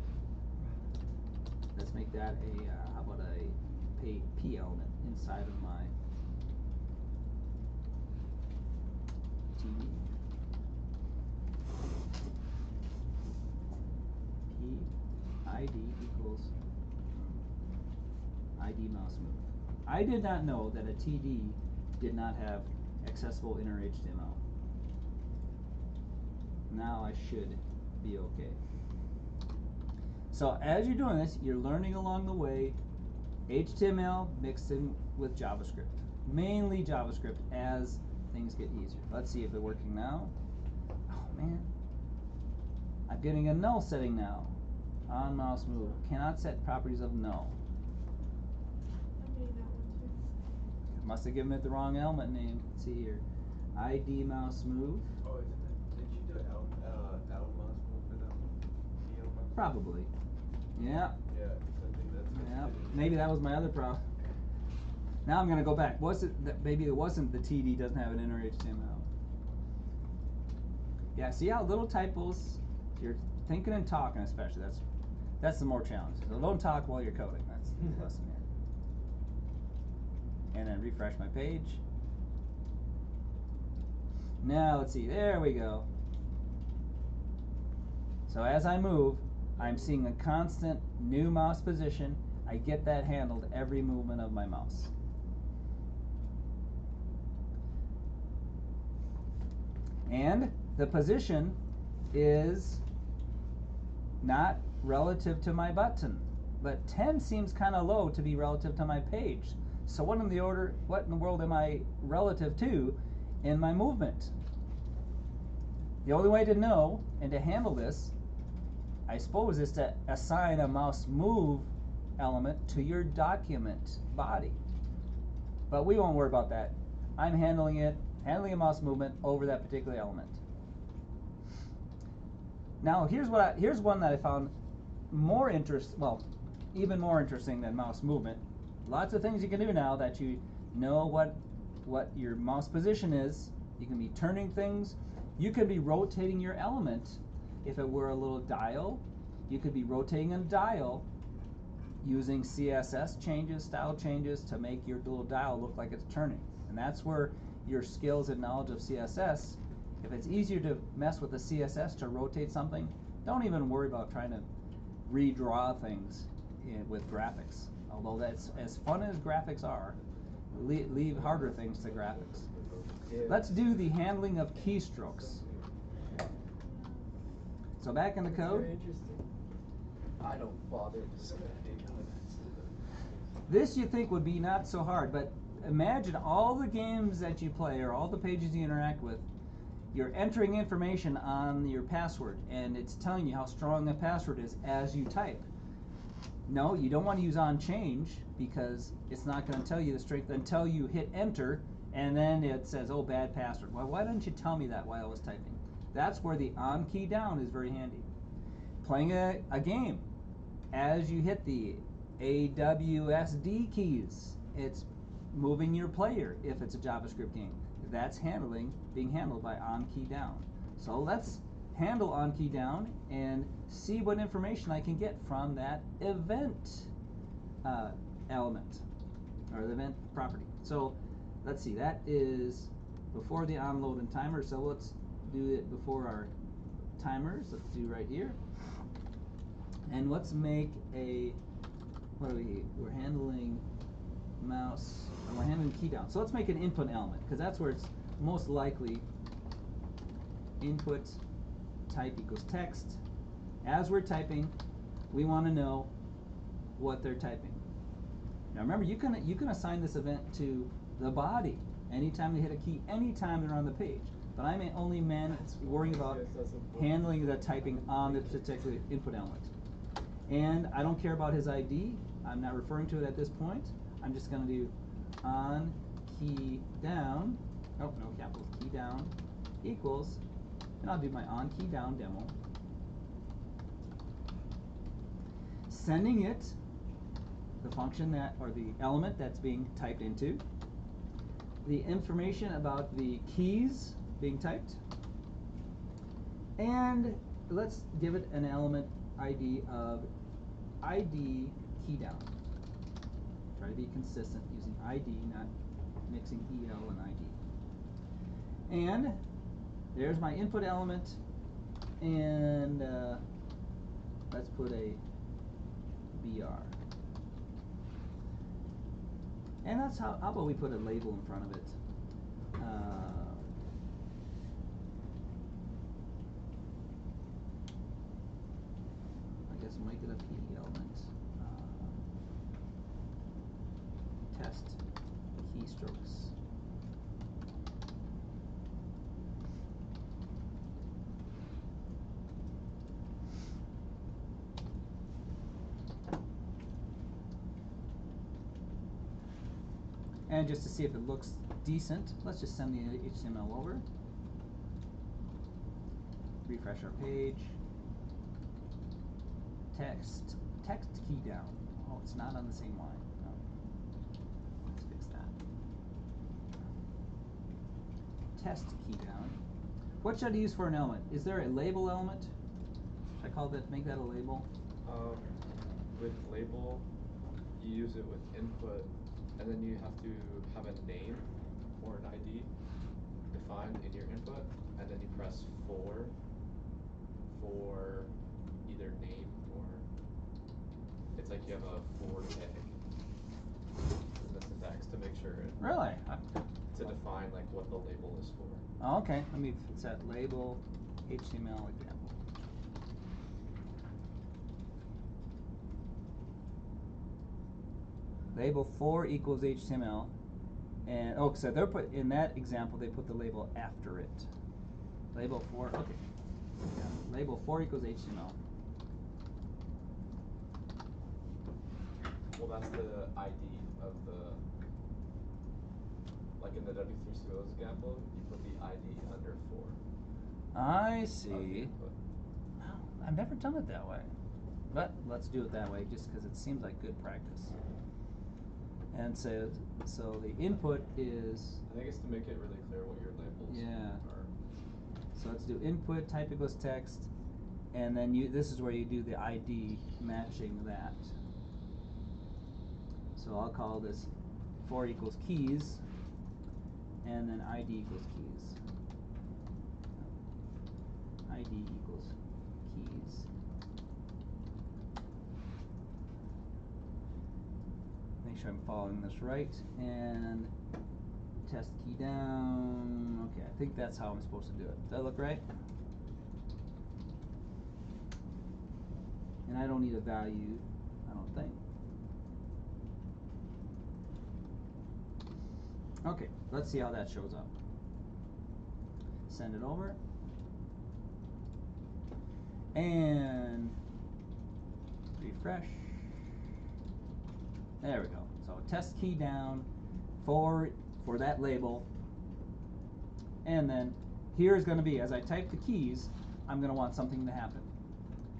how about a P element inside of my TD. P ID equals ID mouse move. I did not know that a TD did not have accessible inner HTML. Now I should be okay. So as you're doing this, you're learning along the way HTML mixed in with JavaScript. Mainly JavaScript as things get easier. Let's see if it's working now. Oh man. I'm getting a null setting now. On mouse move. Cannot set properties of null. I'm getting that one too. Must have given it the wrong element name. Let's see here. ID mouse move. Oh, isn't it? Did you do L mouse move for that one? EL mouse? Probably. Yeah. Yeah, 'cause I think that's what Yeah. you did. Maybe that was my other problem. Now I'm gonna go back. Was it that maybe it wasn't the TD doesn't have an inner HTML? Yeah. See how little typos. You're thinking and talking, especially. That's the more challenge. So don't talk while you're coding. That's the lesson here. And then refresh my page. Now let's see. There we go. So as I move, I'm seeing a constant new mouse position. I get that handled every movement of my mouse. And the position is not relative to my button, but 10 seems kind of low to be relative to my page. So what in the world am I relative to in my movement? The only way to know and to handle this, I suppose, is to assign a mouse move element to your document body. But we won't worry about that. I'm handling a mouse movement over that particular element. Now here's one that I found even more interesting than mouse movement. Lots of things you can do now that you know what your mouse position is. You can be turning things. You could be rotating your element. If it were a little dial, you could be rotating a dial using CSS changes, style changes to make your little dial look like it's turning. And that's where your skills and knowledge of CSS, if it's easier to mess with the CSS to rotate something, don't even worry about trying to redraw things with graphics. Although that's as fun as graphics are, leave harder things to graphics. Let's do the handling of keystrokes. So back in the code. Very interesting. I don't bother to spend any time. This you think would be not so hard, but imagine all the games that you play or all the pages you interact with. You're entering information on your password, and it's telling you how strong the password is as you type. No, you don't want to use on change because it's not going to tell you the strength until you hit enter, and then it says, oh, bad password. Well, why didn't you tell me that while I was typing? That's where the on key down is very handy. Playing a game, as you hit the AWSD keys, it's moving your player if it's a JavaScript game. That's being handled by on key down. So let's handle on key down and see what information I can get from that event element or the event property. So let's see, that is before the onload and timer. So let's do it before our timers. Let's do right here. And let's make we're handling mouse, and we're handling key down. So let's make an input element, because that's where it's most likely. Input type equals text. As we're typing, we want to know what they're typing. Now remember, you can assign this event to the body anytime they hit a key, anytime they're on the page. But I'm only worrying about handling the typing on this particular input element. And I don't care about his ID. I'm not referring to it at this point. I'm just going to do on key down. Oh, no capitals. Key down equals, and I'll do my on key down demo. Sending it the function that, or the element that's being typed into, the information about the keys being typed, and let's give it an element ID of ID key down. Try to be consistent using ID, not mixing EL and ID. And there's my input element, and let's put a BR. And that's how about we put a label in front of it? keystrokes. And just to see if it looks decent, let's just send the HTML over. Refresh our page. Text key down. Oh, it's not on the same line. No. Let's fix that. Test key down. What should I use for an element? Is there a label element? Should I call that, make that a label? With label, you use it with input, and then you have to have a name or an ID defined in your input, and then you press for either name or it's like you have a for tag in the syntax to make sure Really? to define like what the label is for. Oh, okay. Let me set label HTML example. Label for equals HTML, and oh, so they're put in that example. They put the label after it. Label for, okay. Yeah. Label for equals HTML. Well, that's the ID of the, like in the W3 Schools example, you put the ID under for. I of the see. input. Wow, I've never done it that way, but let's do it that way just because it seems like good practice. And so the input is, I think it's to make it really clear what your labels yeah. are. So let's do input type equals text, and then this is where you do the ID matching that. So I'll call this for equals keys, and then ID equals keys. ID equals keys. Make sure I'm following this right, and test key down. Okay, I think that's how I'm supposed to do it. Does that look right? And I don't need a value, I don't think. Okay, let's see how that shows up. Send it over. And refresh. There we go. So test key down for that label. And then here's going to be, as I type the keys, I'm going to want something to happen.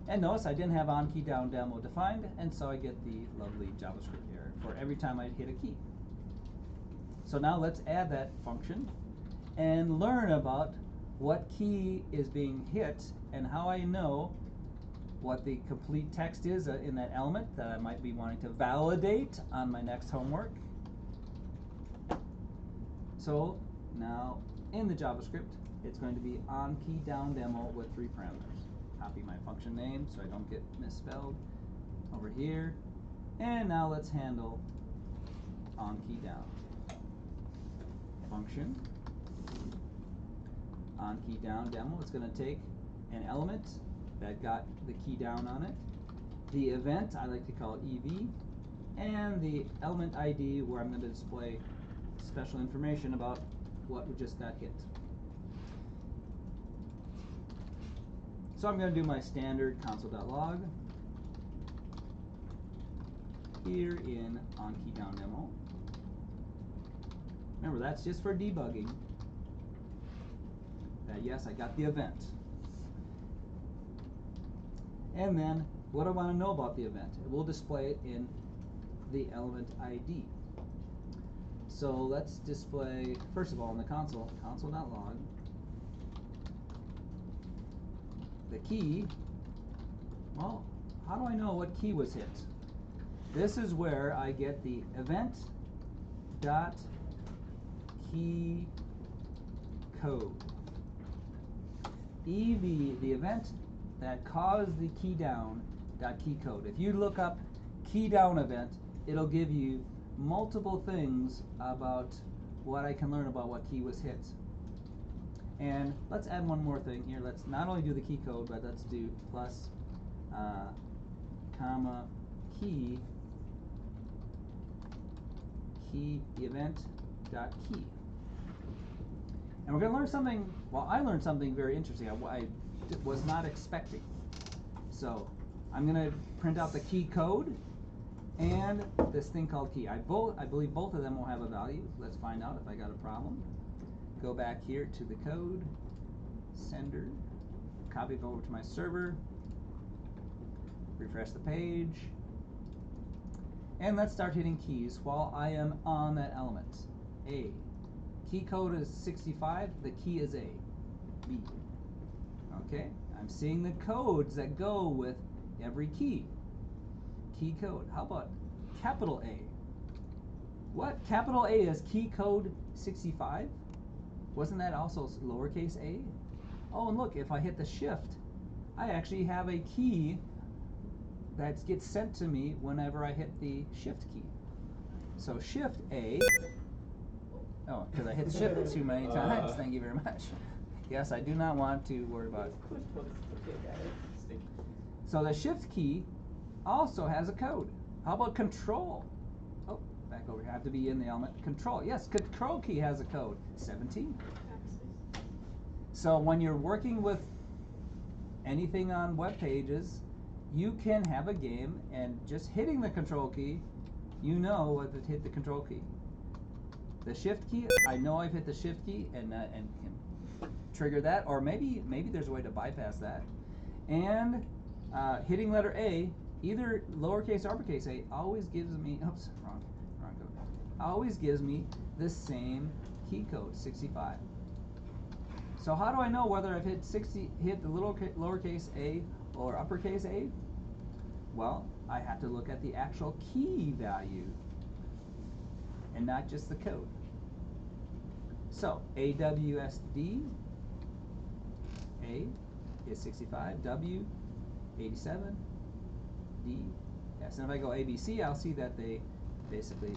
And notice I didn't have on key down demo defined, and so I get the lovely JavaScript error for every time I hit a key. So now let's add that function and learn about what key is being hit and how I know what the complete text is in that element that I might be wanting to validate on my next homework. So now in the JavaScript, it's going to be on key down demo with 3 parameters. Copy my function name so I don't get misspelled over here. And now let's handle on key down. Function on key down demo. It's going to take an element that got the key down on it, the event, I like to call it EV, and the element ID where I'm going to display special information about what just got hit. So I'm going to do my standard console.log here in on key down demo. Remember, that's just for debugging that yes, I got the event. And then what I want to know about the event, it will display it in the element ID. So let's display, first of all, in the console, console.log, the key. Well, how do I know what key was hit? This is where I get the event dot key code. EV, the event that caused the key down dot key code. If you look up key down event, it'll give you multiple things about what I can learn about what key was hit. And let's add one more thing here. Let's not only do the key code, but let's do plus comma key the event key. And we're going to learn something, well, I learned something very interesting I was not expecting. So I'm going to print out the key code and this thing called key. I believe both of them will have a value. Let's find out if I got a problem. Go back here to the code, sender, copy it over to my server, refresh the page, and let's start hitting keys while I am on that element. A. Key code is 65, the key is A. B. Okay, I'm seeing the codes that go with every key. Key code. How about capital A? What? Capital A is key code 65? Wasn't that also lowercase a? Oh, and look, if I hit the shift, I actually have a key that gets sent to me whenever I hit the shift key. So shift A. Oh, because I hit shift too many times. Thank you very much. Yes, I do not want to worry about it. So the shift key also has a code. How about control? Oh, back over here. I have to be in the element. Control. Yes, control key has a code. 17. So when you're working with anything on web pages, you can have a game and just hitting the control key, you know whether to hit the control key. The shift key, I know I've hit the shift key and can trigger that, or maybe there's a way to bypass that. And hitting letter A, either lowercase or uppercase A, always gives me, oops, wrong code, always gives me the same key code, 65. So how do I know whether I've hit the lowercase a or uppercase A? Well, I have to look at the actual key value and not just the code. So AWSD, A is 65, W 87, D, yes. And if I go ABC, I'll see that they basically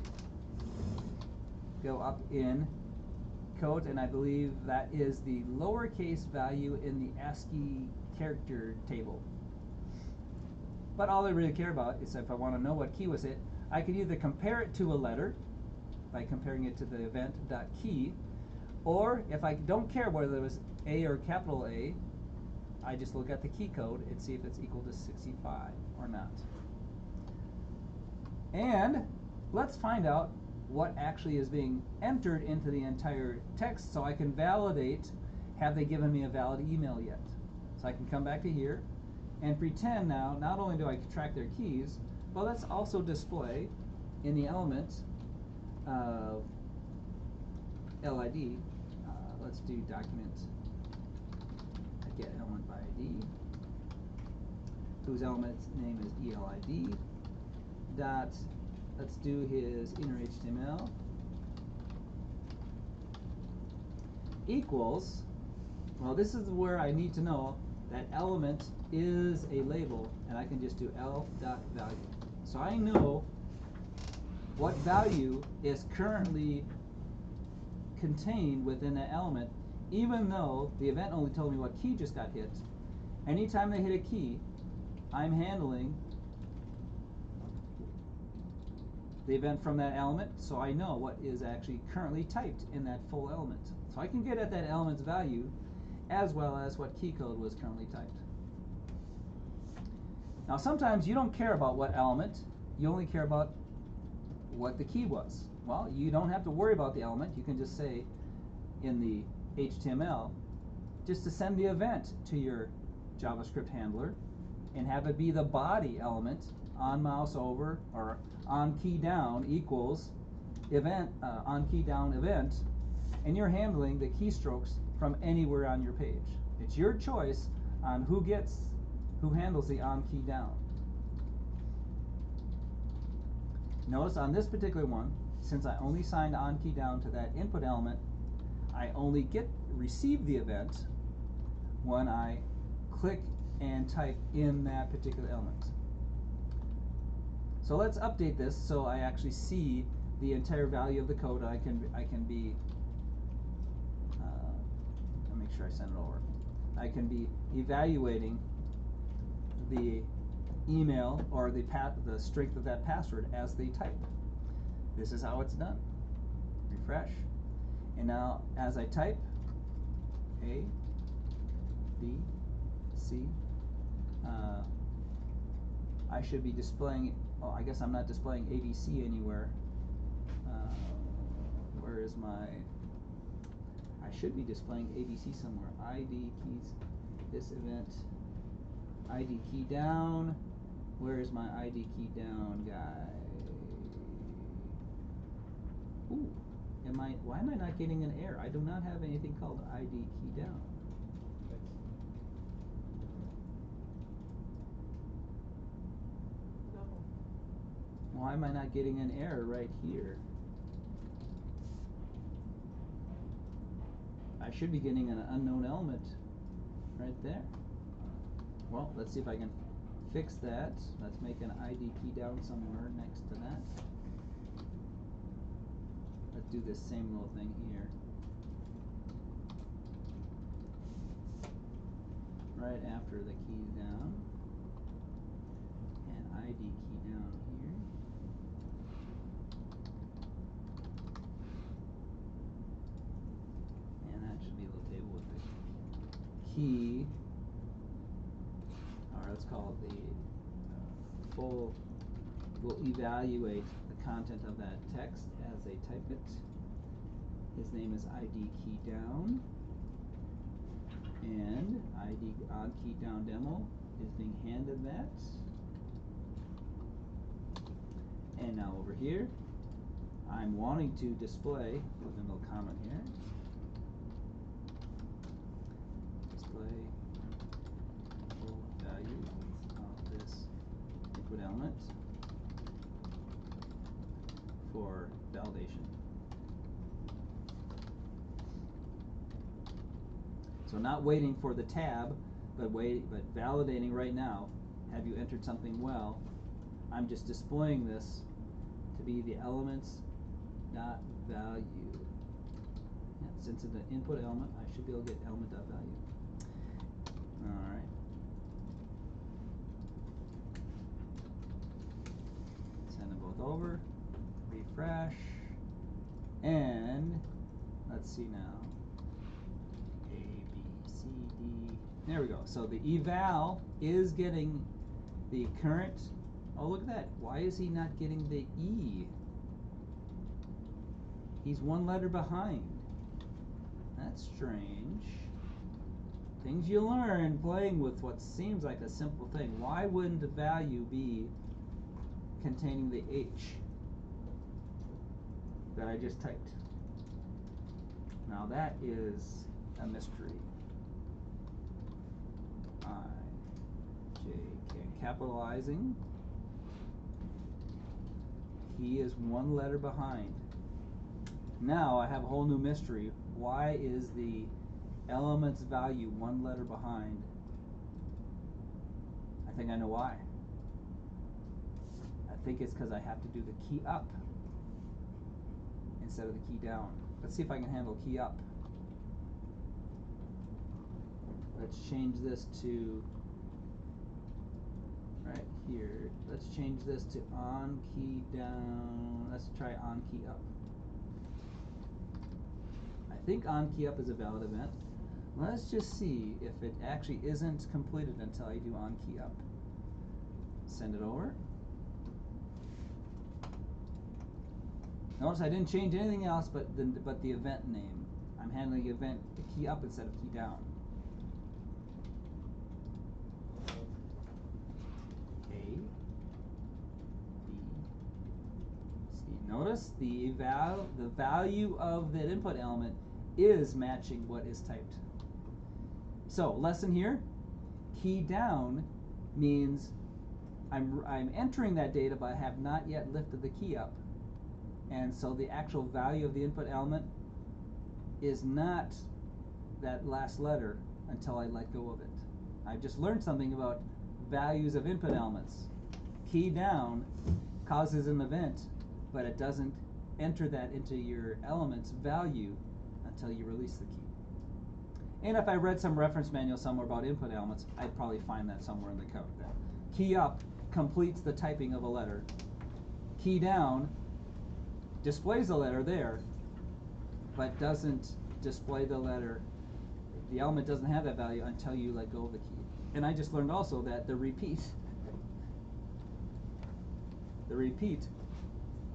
go up in code, and I believe that is the lowercase value in the ASCII character table. But all I really care about is if I want to know what key was hit, I could either compare it to a letter by comparing it to the event.key, or if I don't care whether it was A or capital A, I just look at the key code and see if it's equal to 65 or not. And let's find out what actually is being entered into the entire text so I can validate, have they given me a valid email yet? So I can come back to here and pretend now, not only do I track their keys, but let's also display in the element of LID, let's do document get element by ID, whose element name is ELID, dot, let's do his inner HTML, equals, well, this is where I need to know that element is a label, and I can just do elf.value. So I know what value is currently contained within that element, even though the event only told me what key just got hit. Anytime they hit a key, I'm handling the event from that element, so I know what is actually currently typed in that full element. So I can get at that element's value as well as what key code was currently typed. Now sometimes you don't care about what element, you only care about what the key was. Well, you don't have to worry about the element. You can just say in the HTML, just to send the event to your JavaScript handler and have it be the body element on mouse over or on key down equals event on key down event, and you're handling the keystrokes from anywhere on your page. It's your choice on who handles the on key down. Notice on this particular one, since I only signed on key down to that input element, I only receive the event when I click and type in that particular element. So let's update this so I actually see the entire value of the code. I can be I'll make sure I send it over. I can be evaluating the email or the strength of that password as they type. This is how it's done. refresh. And now as I type, A, B, C, I should be displaying, oh, I guess I'm not displaying ABC anywhere. Where is my, I should be displaying ABC somewhere. ID keys, this event, ID key down. Where is my ID key down guy? Ooh, why am I not getting an error? I do not have anything called ID key down. No. Why am I not getting an error right here? I should be getting an unknown element right there. Well, let's see if I can fix that. Let's make an ID key down somewhere next to that. Let's do this same little thing here. Right after the key down. And ID key down here. And that should be a little table with the key. Or let's call it the full. We'll evaluate the content of that text as they type it. His name is ID key down. And ID on key down demo is being handed that. And now over here, I'm wanting to display, put a little comment here, display full value of this input element for validation. So not waiting for the tab, but validating right now. Have you entered something well? I'm just displaying this to be the elements dot value. Yeah, since it's an input element, I should be able to get element dot value. All right. Send them both over. Refresh. And let's see now. A, B, C, D. There we go. So the eval is getting the current. Oh, look at that. Why is he not getting the E? He's one letter behind. That's strange. Things you learn playing with what seems like a simple thing. Why wouldn't the value be containing the H that I just typed? Now that is a mystery. I, J, K, capitalizing. He is one letter behind. Now I have a whole new mystery. Why is the element's value one letter behind? I think I know why. I think it's because I have to do the key up instead of the key down. Let's see if I can handle key up. Let's change this to right here. Let's change this to on key down. Let's try on key up. I think on key up is a valid event. Let's just see if it actually isn't completed until I do on key up. Send it over. Notice I didn't change anything else but the event name. I'm handling event key up instead of key down. A, B, C. Notice the value of that input element is matching what is typed. So lesson here, key down means I'm entering that data but I have not yet lifted the key up. And so the actual value of the input element is not that last letter until I let go of it. I've just learned something about values of input elements. Key down causes an event, but it doesn't enter that into your element's value until you release the key. And if I read some reference manual somewhere about input elements, I'd probably find that somewhere in the code. Key up completes the typing of a letter. Key down displays the letter there, but doesn't display the letter. The element doesn't have that value until you let go of the key. And I just learned also that the repeat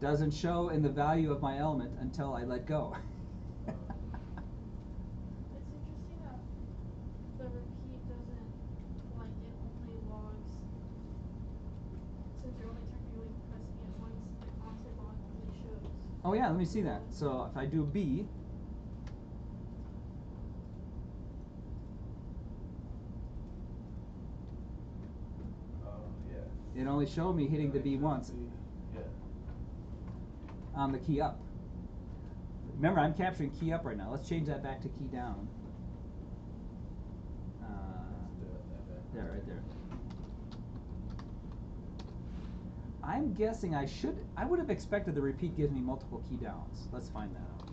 doesn't show in the value of my element until I let go. It's interesting that the repeat doesn't, like, it only logs, since you're only technically pressing it once, the constant log only shows. Oh yeah, let me see that. So if I do B, Yeah. it only showed me hitting the B once Yeah. on the key up. Remember, I'm capturing key up right now. Let's change that back to key down. There, right there. I'm guessing I would have expected the repeat gives me multiple key downs. Let's find that out.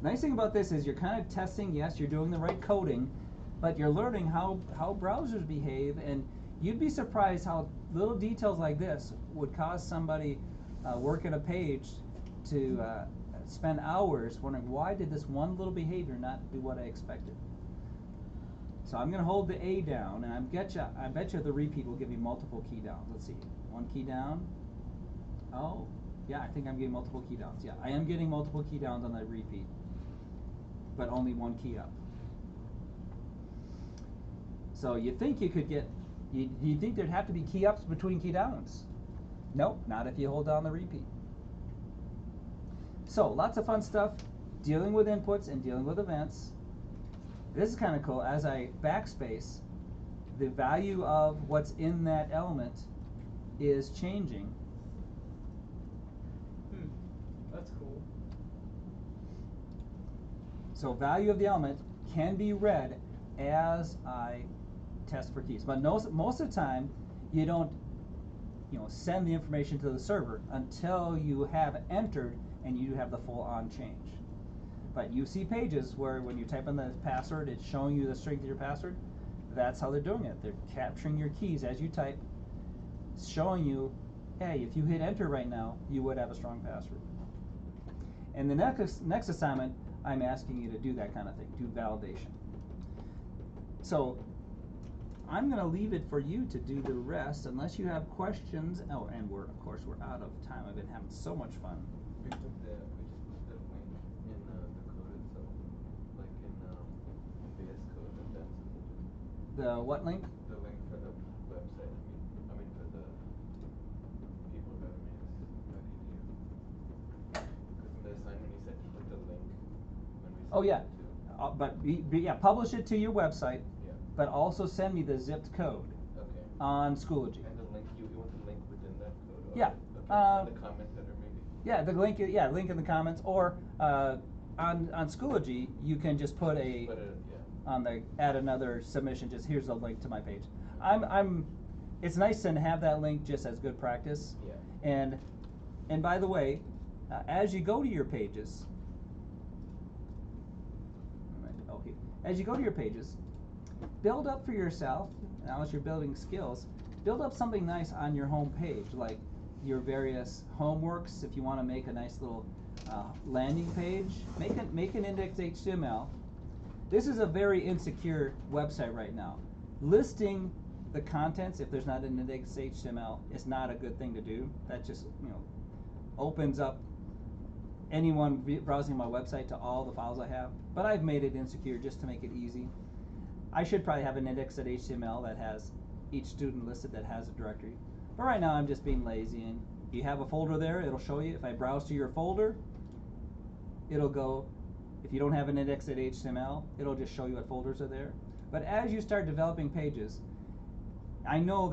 Nice thing about this is you're kind of testing, yes, you're doing the right coding, but you're learning how browsers behave, and you'd be surprised how little details like this would cause somebody working a page to spend hours wondering, why did this one little behavior not do what I expected? So I'm going to hold the A down, and I bet you the repeat will give you multiple key downs. Let's see, one key down. Oh, yeah, I think I'm getting multiple key downs. Yeah, I am getting multiple key downs on that repeat, but only one key up. So you think you could get, you think there'd have to be key ups between key downs. Nope, not if you hold down the repeat. So lots of fun stuff, dealing with inputs and dealing with events. This is kind of cool. As I backspace, the value of what's in that element is changing. That's cool. So value of the element can be read as I test for keys. But most of the time, you don't send the information to the server until you have entered and you have the full on change. But you see pages where when you type in the password, it's showing you the strength of your password. That's how they're doing it. They're capturing your keys as you type, showing you, hey, if you hit enter right now, you would have a strong password. And the next assignment, I'm asking you to do that kind of thing, do validation. So I'm going to leave it for you to do the rest, unless you have questions. Oh, and we're out of time. I've been having so much fun. We just put the link in the code itself, like in VS Code, if that's sufficient. The what link? The link for the website. I mean for the people.edu. Because in the assignment you said to put the link when we. Oh yeah, it but yeah, publish it to your website. Yeah. But also send me the zipped code. Okay. On Schoology. And the link, you want the link within that code? Or Yeah. Okay. In the comment header maybe? Yeah, the link. Yeah, link in the comments, or on Schoology, you can just put a add another submission. Just here's a link to my page. It's nice to have that link just as good practice. Yeah. And by the way, as you go to your pages, as you go to your pages, build up for yourself. Now, as you're building skills, build up something nice on your home page, like your various homeworks. If you want to make a nice little landing page, make an index HTML. This is a very insecure website right now. Listing the contents, if there's not an index HTML, is not a good thing to do. That just opens up anyone browsing my website to all the files I have. But I've made it insecure just to make it easy. I should probably have an index.html that has each student listed that has a directory. But right now I'm just being lazy, and you have a folder there, it'll show you. If I browse to your folder, it'll go, if you don't have an index.html, it'll just show you what folders are there. But as you start developing pages, I know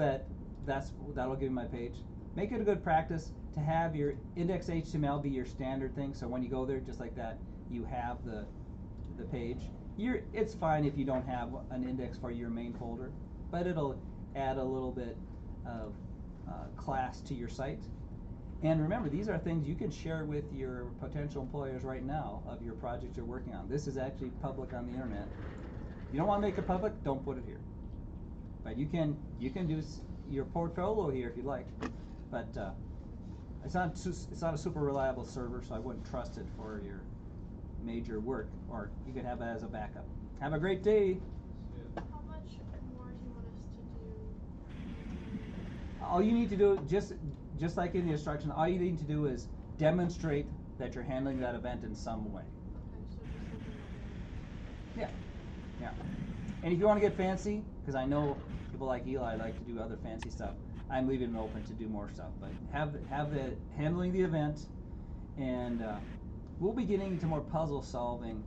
that'll give you my page. Make it a good practice to have your index.html be your standard thing, so when you go there, just like that, you have the page. It's fine if you don't have an index for your main folder, but it'll add a little bit of class to your site. And remember, these are things you can share with your potential employers right now of your projects you're working on. This is actually public on the internet. You don't want to make it public, don't put it here. But you can your portfolio here if you'd like, but it's not a super reliable server, so I wouldn't trust it for your major work. Or you could have that as a backup. Have a great day. How much more do you want us to do? All you need to do, just like in the instruction, all you need to do is demonstrate that you're handling that event in some way. Okay, so just something like Yeah. And if you want to get fancy, because I know people like Eli like to do other fancy stuff, I'm leaving it open to do more stuff. But have the handling the event, and we'll be getting into more puzzle solving